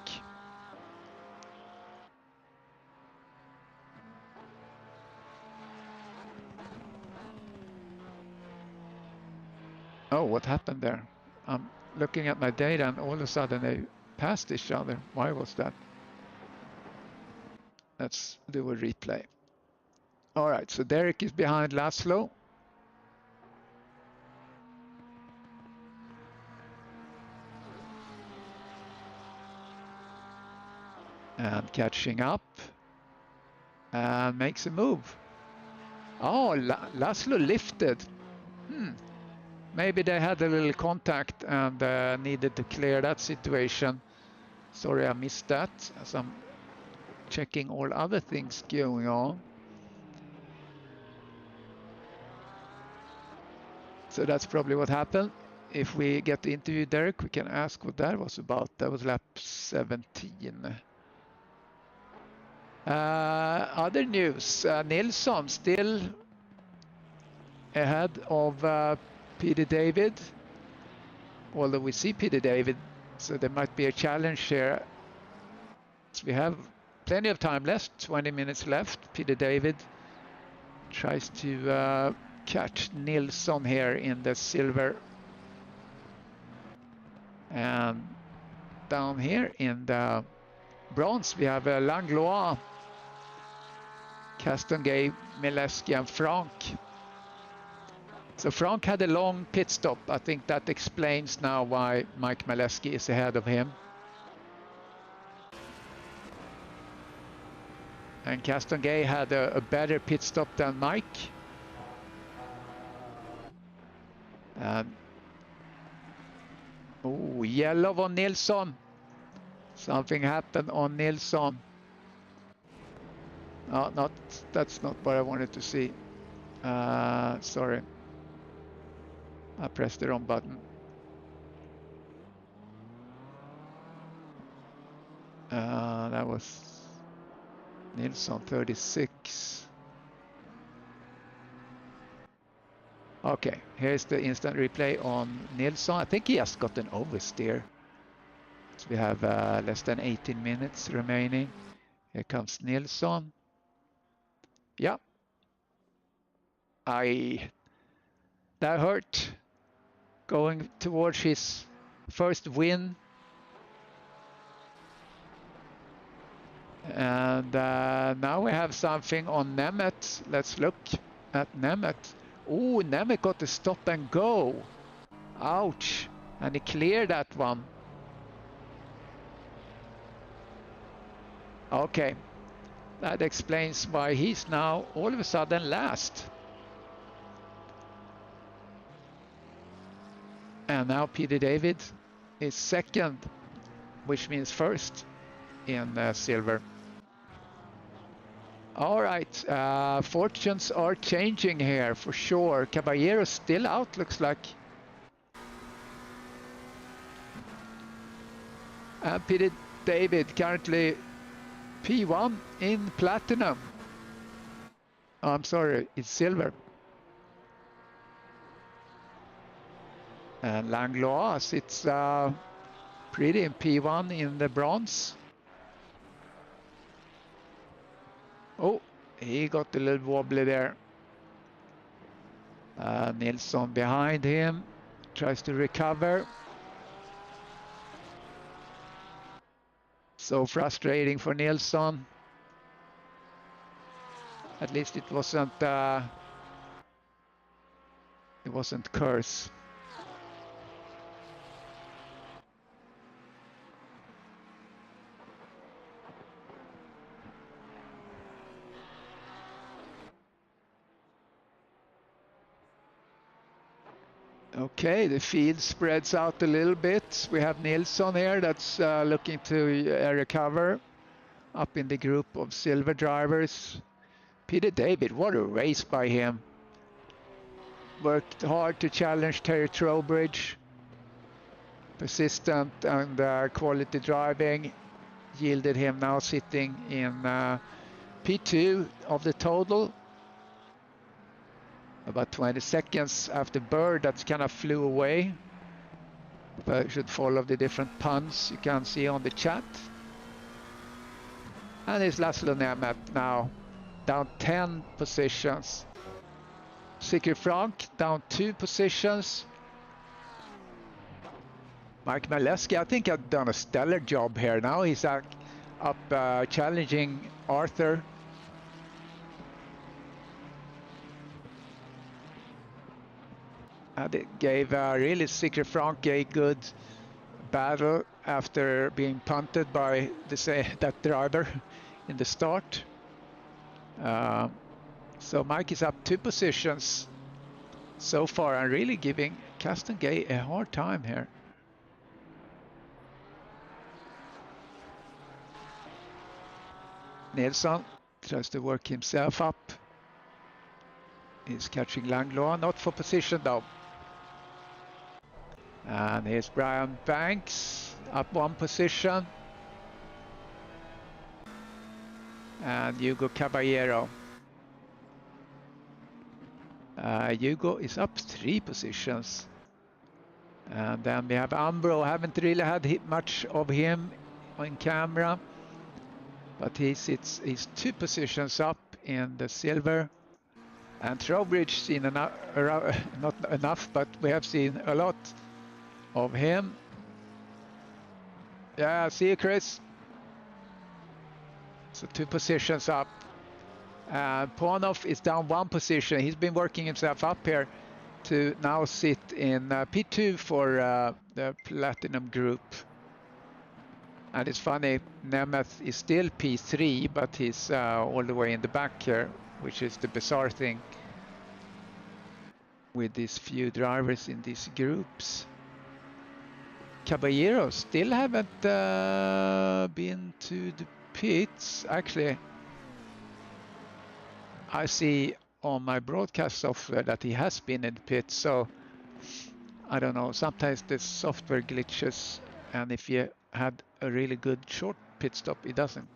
Oh, what happened there? I'm looking at my data and all of a sudden they passed each other. Why was that? Let's do a replay. All right, so Derek is behind Laszlo. And catching up. And makes a move. Oh, Laszlo lifted. Maybe they had a little contact and needed to clear that situation. Sorry, I missed that as I'm checking all other things going on. So that's probably what happened. If we get to interview Derek, we can ask what that was about. That was lap 17. Other news, Nilsson still ahead of Peter David, although we see Peter David, so there might be a challenge here. So we have plenty of time left, 20 minutes left. Peter David tries to catch Nilsson here in the silver. And down here in the bronze, we have Langlois, Castongay, Mileski, and Frank. So Frank had a long pit stop. I think that explains now why Mike Mileski is ahead of him. And Castongay had a better pit stop than Mike. Oh, yellow on Nilsson. Something happened on Nilsson. Oh, that's not what I wanted to see. Sorry. I pressed the wrong button. That was Nilsson 36. Okay, here's the instant replay on Nilsson. I think he has got an oversteer. So we have less than 18 minutes remaining. Here comes Nilsson. Yeah. That hurt. Going towards his first win. And now we have something on Nemeth. Let's look at Nemeth. Oh, Nemeth got the stop and go. Ouch. And he cleared that one. Okay. That explains why he's now all of a sudden last. And now Peter David is second, which means first in silver. All right, fortunes are changing here for sure. Caballero still out, looks like. And Peter David currently P1 in platinum. Oh, I'm sorry, it's silver. And Langlois sits pretty in P1 in the bronze. Oh, he got a little wobbly there. Nilsson behind him, tries to recover. So frustrating for Nilsson. At least it wasn't curse. Okay, the field spreads out a little bit. We have Nilsson here that's looking to recover up in the group of silver drivers. Peter David, what a race by him. Worked hard to challenge Terry Trowbridge. Persistent and quality driving yielded him now sitting in P2 of the total. About 20 seconds after Bird, that kind of flew away. But I should follow the different puns you can see on the chat. And it's Laszlo Nemeth now down 10 positions. Sigurd Frank down 2 positions. Mike Mileski, I think, had done a stellar job here. Now he's up challenging Arthur. And it gave really Sigurd Frank a good battle after being punted by that driver in the start. So Mike is up 2 positions so far and really giving Castongay a hard time here. Nilsson tries to work himself up. He's catching Langlois, not for position though. And here's Brian Banks, up 1 position. And Hugo Caballero. Hugo is up 3 positions. And then we have Ambro. Haven't really had much of him on camera. But he's 2 positions up in the silver. And Trowbridge seen not enough, but we have seen a lot of him. Yeah, see you, Chris. So 2 positions up. Ponov is down 1 position. He's been working himself up here to now sit in P2 for the Platinum Group. And it's funny, Nemeth is still P3, but he's all the way in the back here, which is the bizarre thing with these few drivers in these groups. Caballero still haven't been to the pits. Actually, I see on my broadcast software that he has been in the pits, so I don't know. Sometimes the software glitches, and if you had a really good short pit stop, it doesn't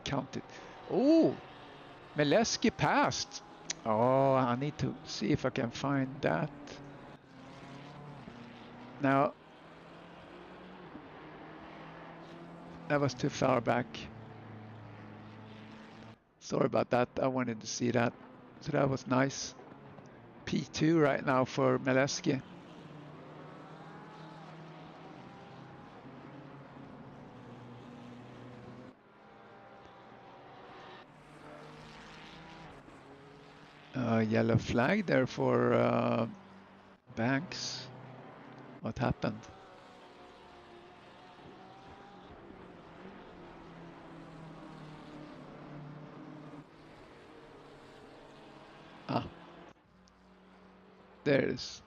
count it. Oh, Meleski passed. Oh, I need to see if I can find that. Now, that was too far back. Sorry about that. I wanted to see that. So that was nice. P2 right now for Meleski. Yellow flag there for Banks. What happened? Ah, there's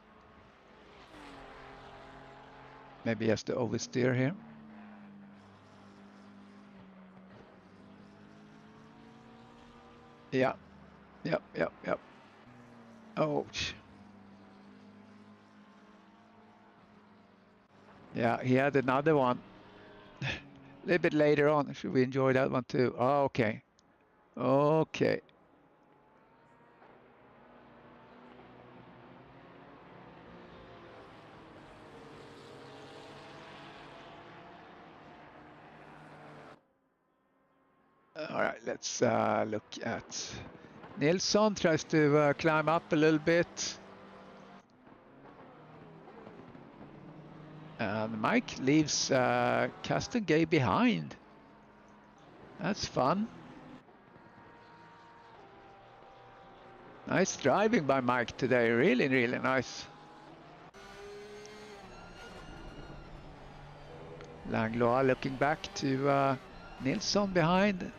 maybe he has to oversteer here. Yeah, yep. Ouch. Yeah, he had another one a little bit later on. Should we enjoy that one too? Oh, okay. Okay. All right, let's look at Nilsson. Tries to climb up a little bit. And Mike leaves Castengay behind. That's fun. Nice driving by Mike today. Really, really nice. Langlois looking back to Nilsson behind.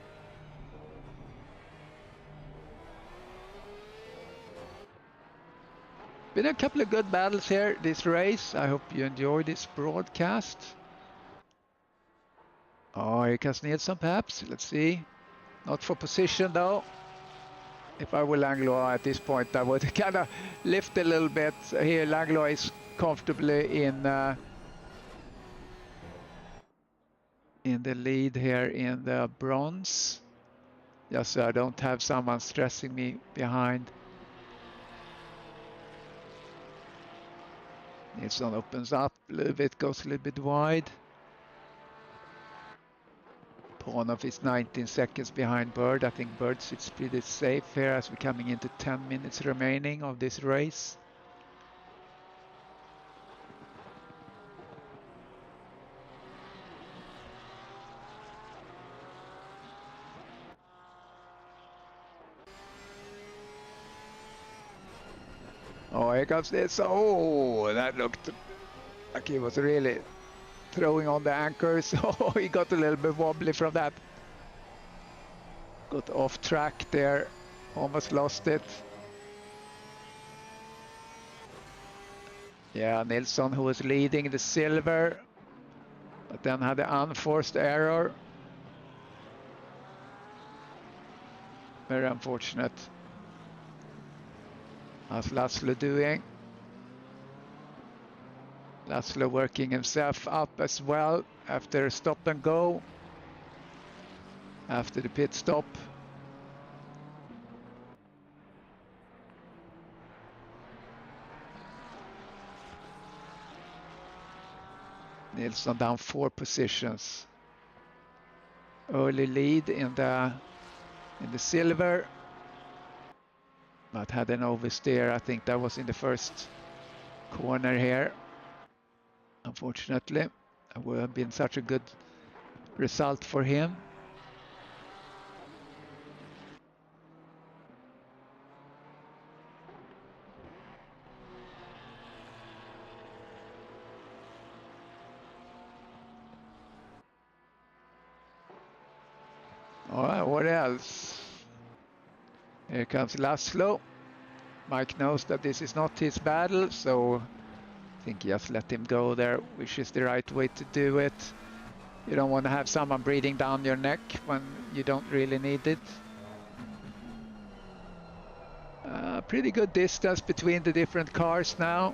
Been a couple of good battles here this race. I hope you enjoy this broadcast. Oh, here comes Nilsson perhaps. Let's see. Not for position though. If I were Langlois at this point, I would kind of lift a little bit. Here Langlois is comfortably in the lead here in the bronze. Just so I don't have someone stressing me behind. Nilsson opens up a little bit, goes a little bit wide. Ponov is 19 seconds behind Bird. I think Bird sits pretty safe here as we're coming into 10 minutes remaining of this race. Oh, here comes this. Oh, that looked like he was really throwing on the anchors. Oh, he got a little bit wobbly from that. Got off track there. Almost lost it. Yeah, Nilsson, who was leading the silver, but then had an unforced error. Very unfortunate. How's Laszlo doing? Laszlo working himself up as well after stop and go. After the pit stop. Nilsson down 4 positions. Early lead in the silver. But had an oversteer. I think that was in the first corner here. Unfortunately, it would have been such a good result for him. All right, what else? Here comes Laszlo. Mike knows that this is not his battle, so I think just let him go there, which is the right way to do it. You don't want to have someone breathing down your neck when you don't really need it. Pretty good distance between the different cars now.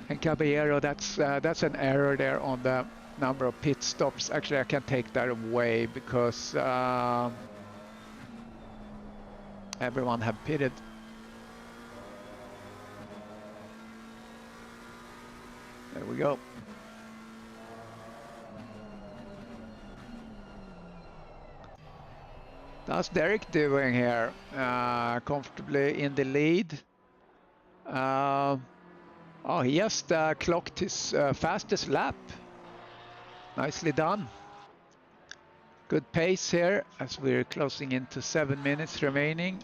And Caballero, that's an error there on the number of pit stops. Actually, I can take that away because everyone have pitted. There we go. How's Derek doing here? Comfortably in the lead. Oh, he just clocked his fastest lap. Nicely done. Good pace here as we're closing into 7 minutes remaining.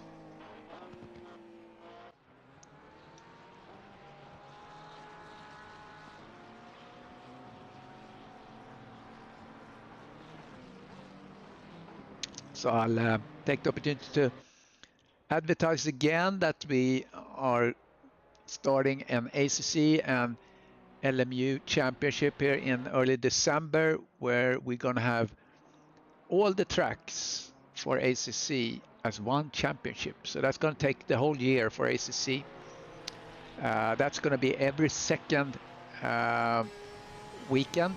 So I'll take the opportunity to advertise again that we are starting an ACC and LMU championship here in early December, where we're going to have all the tracks for ACC as one championship. So that's going to take the whole year for ACC. That's going to be every second weekend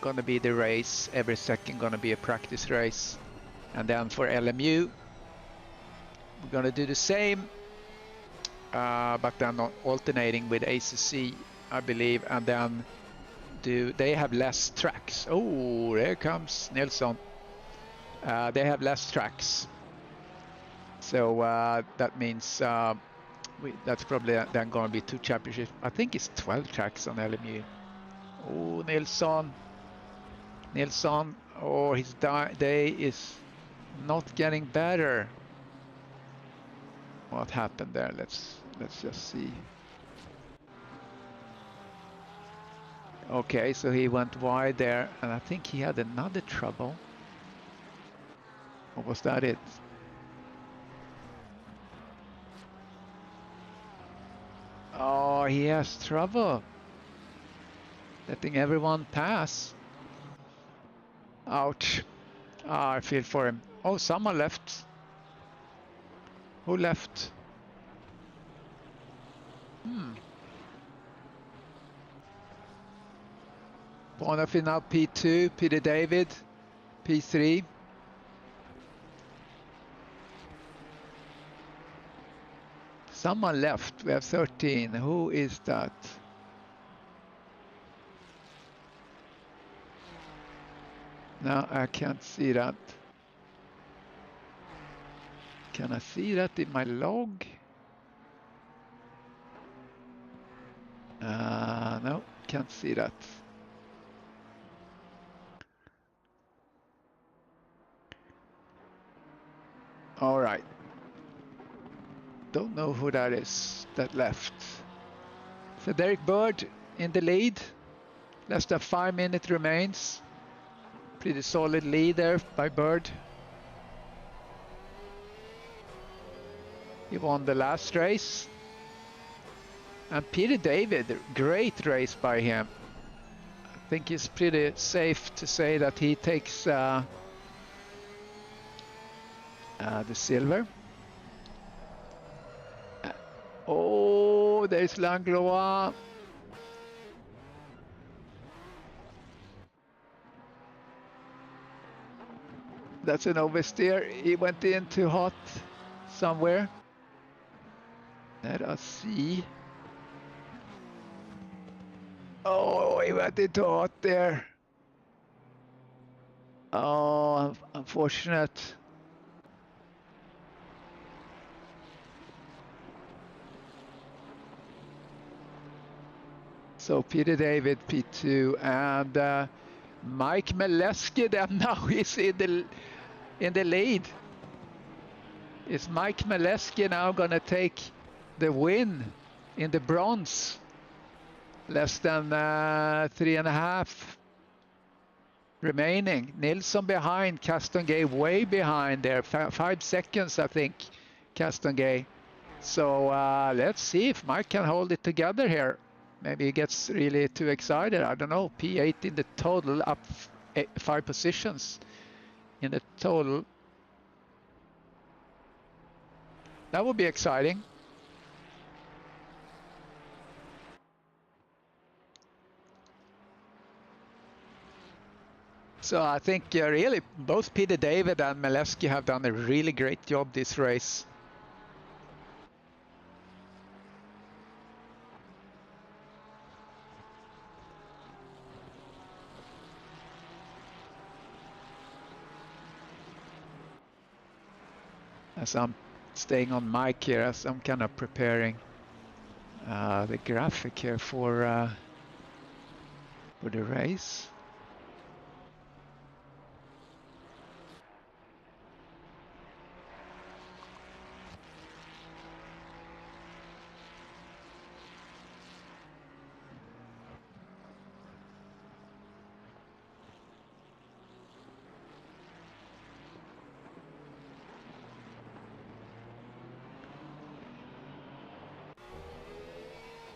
going to be the race, every second going to be a practice race. And then for LMU, we're going to do the same, but then alternating with ACC, I believe, and then they have less tracks. Oh, there comes Nilsson. They have less tracks, so that means that's probably then going to be 2 championships. I think it's 12 tracks on LMU. Oh, Nilsson. Oh, his day is not getting better. What happened there? Let's just see. Okay, so he went wide there, and I think he had another trouble. Or was that it? Oh, he has trouble letting everyone pass. Ouch. I feel for him. Oh, someone left. Who left? Bonafide now P2, Peter David, P3. Someone left. We have 13. Who is that? No, I can't see that. Can I see that in my log? No, can't see that. All right. Don't know who that is that left. So Derek Bird in the lead. Less than 5 minutes remains. Pretty solid lead there by Bird. He won the last race. And Peter David, great race by him. I think it's pretty safe to say that he takes the silver. Oh, there's Langlois. That's an oversteer. He went in too hot somewhere. Let us see. Oh, he went in too hot there. Oh, unfortunate. So Peter David, P2, and Mike Maleski then now he's in the lead. Is Mike Maleski now gonna take the win in the bronze? Less than 3.5 remaining. Nilsson behind, Castongay way behind there. 5 seconds, I think, Castongay. So let's see if Mike can hold it together here. Maybe he gets really too excited. I don't know. P8 in the total, up 5 positions in the total. That would be exciting. So I think really both Peter David and Maleski have done a really great job this race. As I'm staying on mic here, as I'm kind of preparing the graphic here for the race.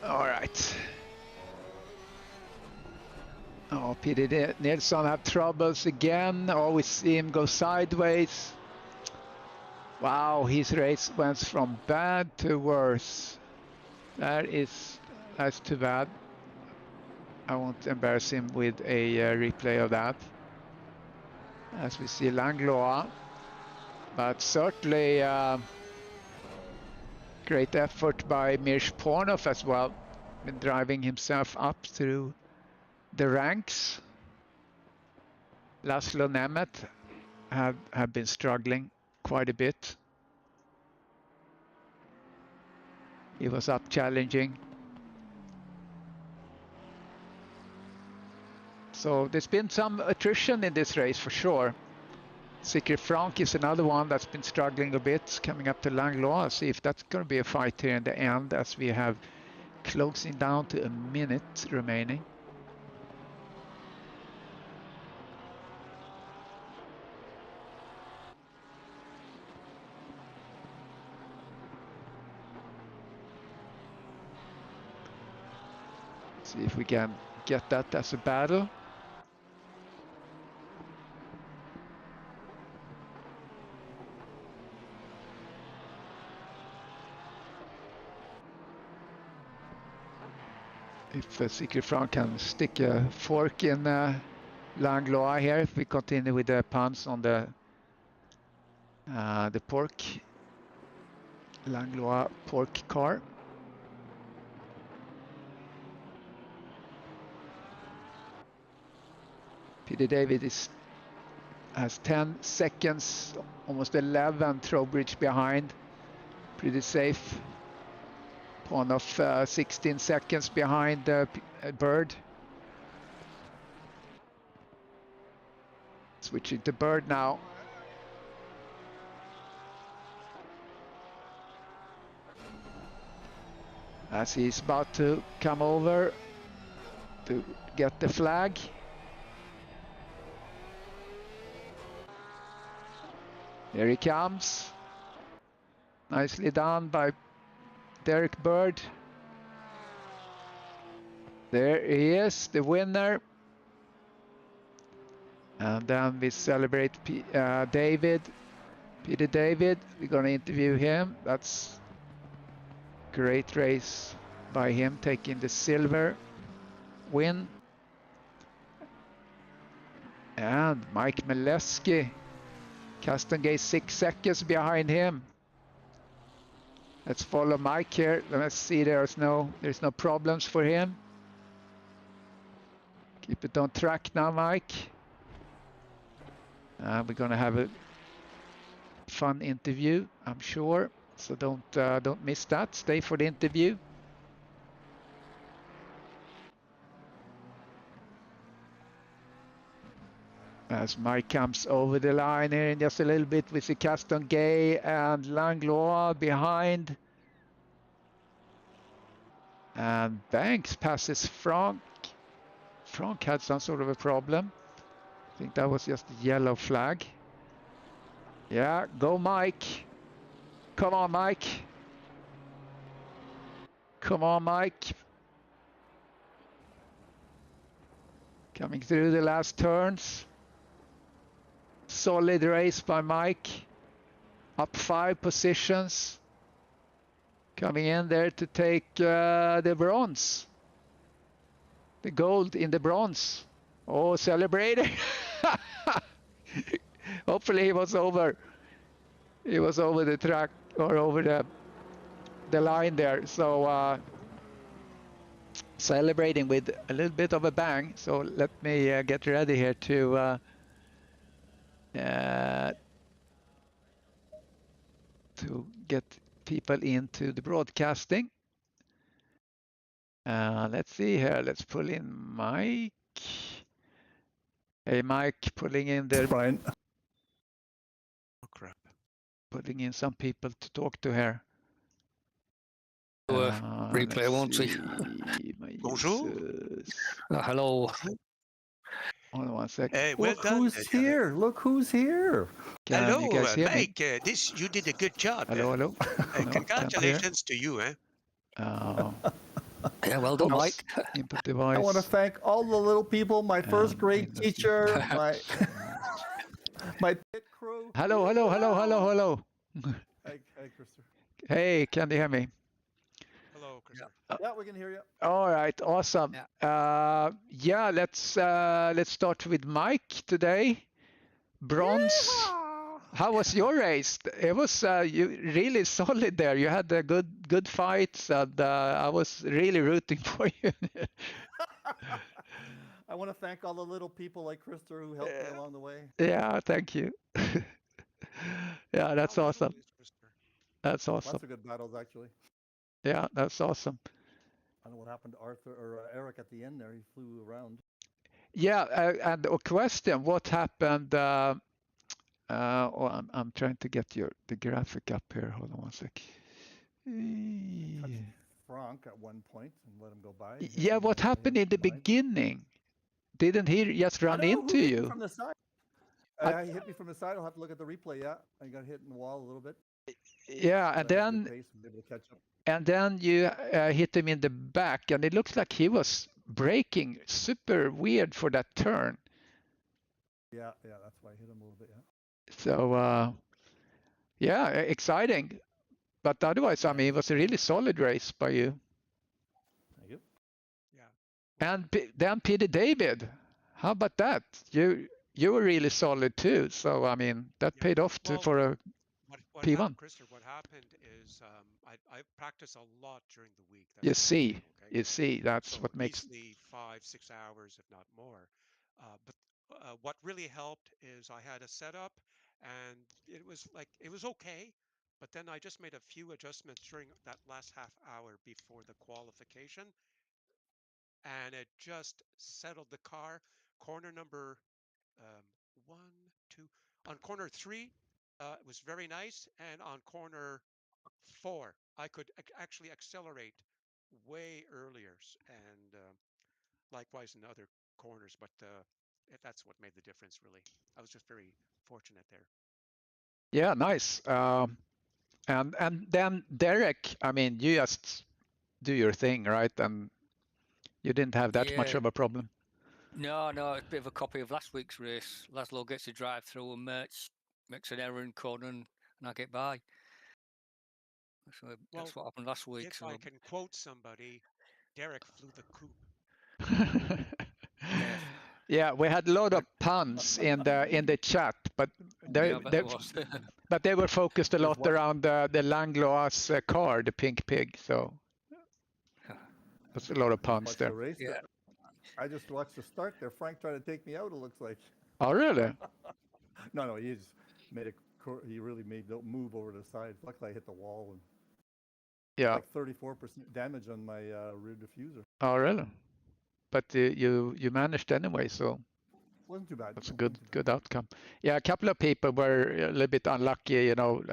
All right. Oh, Peter Nilsson have troubles again. Oh, we see him go sideways. Wow, his race went from bad to worse. That's too bad. I won't embarrass him with a replay of that. As we see Langlois, but certainly great effort by Mirsh Pornov as well, in driving himself up through the ranks. Laszlo Nemeth have been struggling quite a bit. He was up challenging. So there's been some attrition in this race for sure. Sikri Frank is another one that's been struggling a bit, coming up to Langlois. See if that's going to be a fight here in the end, as we have closing down to a minute remaining. See if we can get that as a battle. If Sikri Frank can stick a fork in Langlois here, if we continue with the puns on the pork, Langlois pork car. Peter David has 10 seconds, almost 11, Trowbridge behind, pretty safe. Pornov 16 seconds behind Bird. Switching to Bird now. As he's about to come over to get the flag. Here he comes. Nicely done by Derek Bird. There he is, the winner. And then we celebrate David, Peter David. We're going to interview him. That's a great race by him, taking the silver win. And Mike Maleski, Castongay 6 seconds behind him. Let's follow Mike here. Let's see, there's no problems for him. Keep it on track now, Mike. We're gonna have a fun interview, I'm sure. So don't miss that. Stay for the interview. As Mike comes over the line here in just a little bit, we see Castongay and Langlois behind. And Banks passes Frank. Frank had some sort of a problem. I think that was just a yellow flag. Yeah, go Mike. Come on, Mike. Come on, Mike. Coming through the last turns. Solid race by Mike. Up 5 positions. Coming in there to take the bronze. The gold in the bronze. Oh, celebrating. Hopefully he was over. He was over the track or over the line there. So celebrating with a little bit of a bang. So let me get ready here to get people into the broadcasting. Let's see here. Let's pull in Mike. Hey, Mike, pulling in the. Fine. Oh crap! Putting in some people to talk to here. Replay, won't we? Bonjour. Hello. Hold on 1 second. Hey, well Look done. who's here. Look who's here. Can Hello, you guys hear Mike. me? You did a good job. Hello, hello. No, Congratulations to you. Yeah, well done, Mike. Input device. I want to thank all the little people, my first grade teacher, my pit crew. Hello, hello, hello, hello, hello. Hey, Christopher. Hey, can you hear me? Hello, Christopher. Yeah, we can hear you. All right, awesome. Yeah, let's start with Mike today. Bronze. Yeehaw! How was your race? It was you really solid there. You had a good fights, and I was really rooting for you. I want to thank all the little people like Christopher who helped me along the way. Yeah, thank you. Yeah, that's awesome. That's awesome. Lots of good battles, actually. Yeah, that's awesome. I don't know what happened to Arthur or Eric at the end there. He flew around. Yeah, and a question: what happened? I'm trying to get the graphic up here. Hold on 1 sec. Frank at one point and let him go by. Yeah, what happened in the beginning? Didn't he just run into you? From the side. He hit me from the side. I'll have to look at the replay. Yeah, I got hit in the wall a little bit. Yeah, and then you hit him in the back, and it looks like he was braking super weird for that turn. Yeah, that's why I hit him a little bit. Yeah. So yeah, exciting. But otherwise, I mean, it was a really solid race by you. Thank you. Yeah. And then Peter David, how about that? You were really solid too. So I mean, that paid off for a P1. Christopher, what happened is I practice a lot during the week. You see, that's so what makes easily 5-6 hours, if not more. But what really helped is I had a setup, and it was okay. But then I just made a few adjustments during that last half hour before the qualification, and it just settled the car. Corner number 1, 2, on corner 3, it was very nice, and on corner 4, I could actually accelerate way earlier, and likewise in other corners. But that's what made the difference, really. I was just very fortunate there. Yeah, nice. And then Derek, I mean, you just do your thing, right? And you didn't have that much of a problem. No, it's a bit of a copy of last week's race. Laszlo gets a drive through and Mertz makes an error in corner and I get by. So that's what happened last week. If I can quote somebody, Derek flew the coop. Yes. Yeah, we had a lot of puns in the chat, but they were focused a lot around the Langlois car, the pink pig. So there's a lot of puns there. Yeah. I just watched the start there. Frank tried to take me out, it looks like. Oh, really? No, he just made he really made the move over to the side. Luckily, I hit the wall and like 34% damage on my rear diffuser. Oh, really? But you managed anyway, so wasn't too bad. That's a good outcome. Yeah, a couple of people were a little bit unlucky. You know,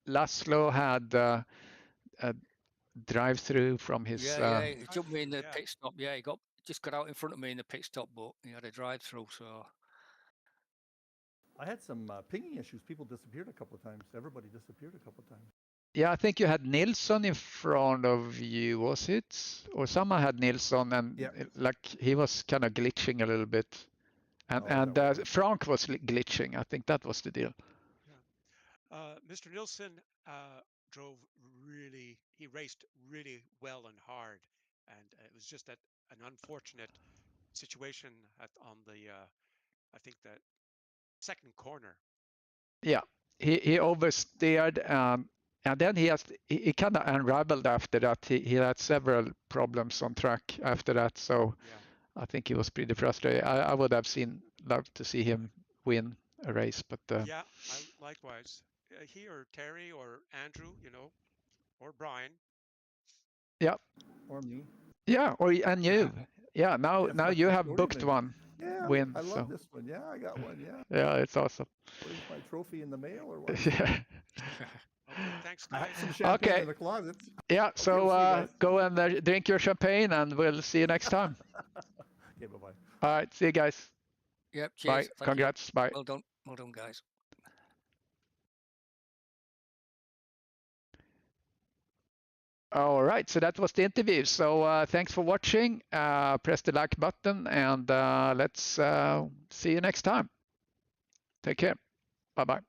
Laszlo had drive through from his. Yeah, he jumped me in the pit stop. Yeah, he just got out in front of me in the pit stop, but he had a drive through. So I had some pinging issues. People disappeared a couple of times. Everybody disappeared a couple of times. Yeah, I think you had Nilsson in front of you, was it? Or someone had Nilsson, and like he was kind of glitching a little bit, and Frank was glitching. I think that was the deal. Yeah. Mr. Nilsson drove really. He raced really well and hard, and it was just an unfortunate situation on the I think the second corner. Yeah, he oversteered, and then he kind of unraveled after that. He had several problems on track after that, so I think he was pretty frustrated. I would have loved to see him win a race, but yeah, likewise. He or Terry or Andrew, or Brian. Yeah. Or me. Yeah, and you. Yeah, now you have booked one win. I love this one. Yeah, I got one. Yeah. Yeah, it's awesome. What is my trophy in the mail or what? Yeah. Okay, thanks, guys. I have some champagne in the closet. Yeah, so go and drink your champagne, and we'll see you next time. Okay, bye-bye. All right, see you guys. Yep, cheers. Bye. Congrats. Bye. Well done, guys. All right, so that was the interview. So thanks for watching. Press the like button, and let's see you next time. Take care. Bye-bye.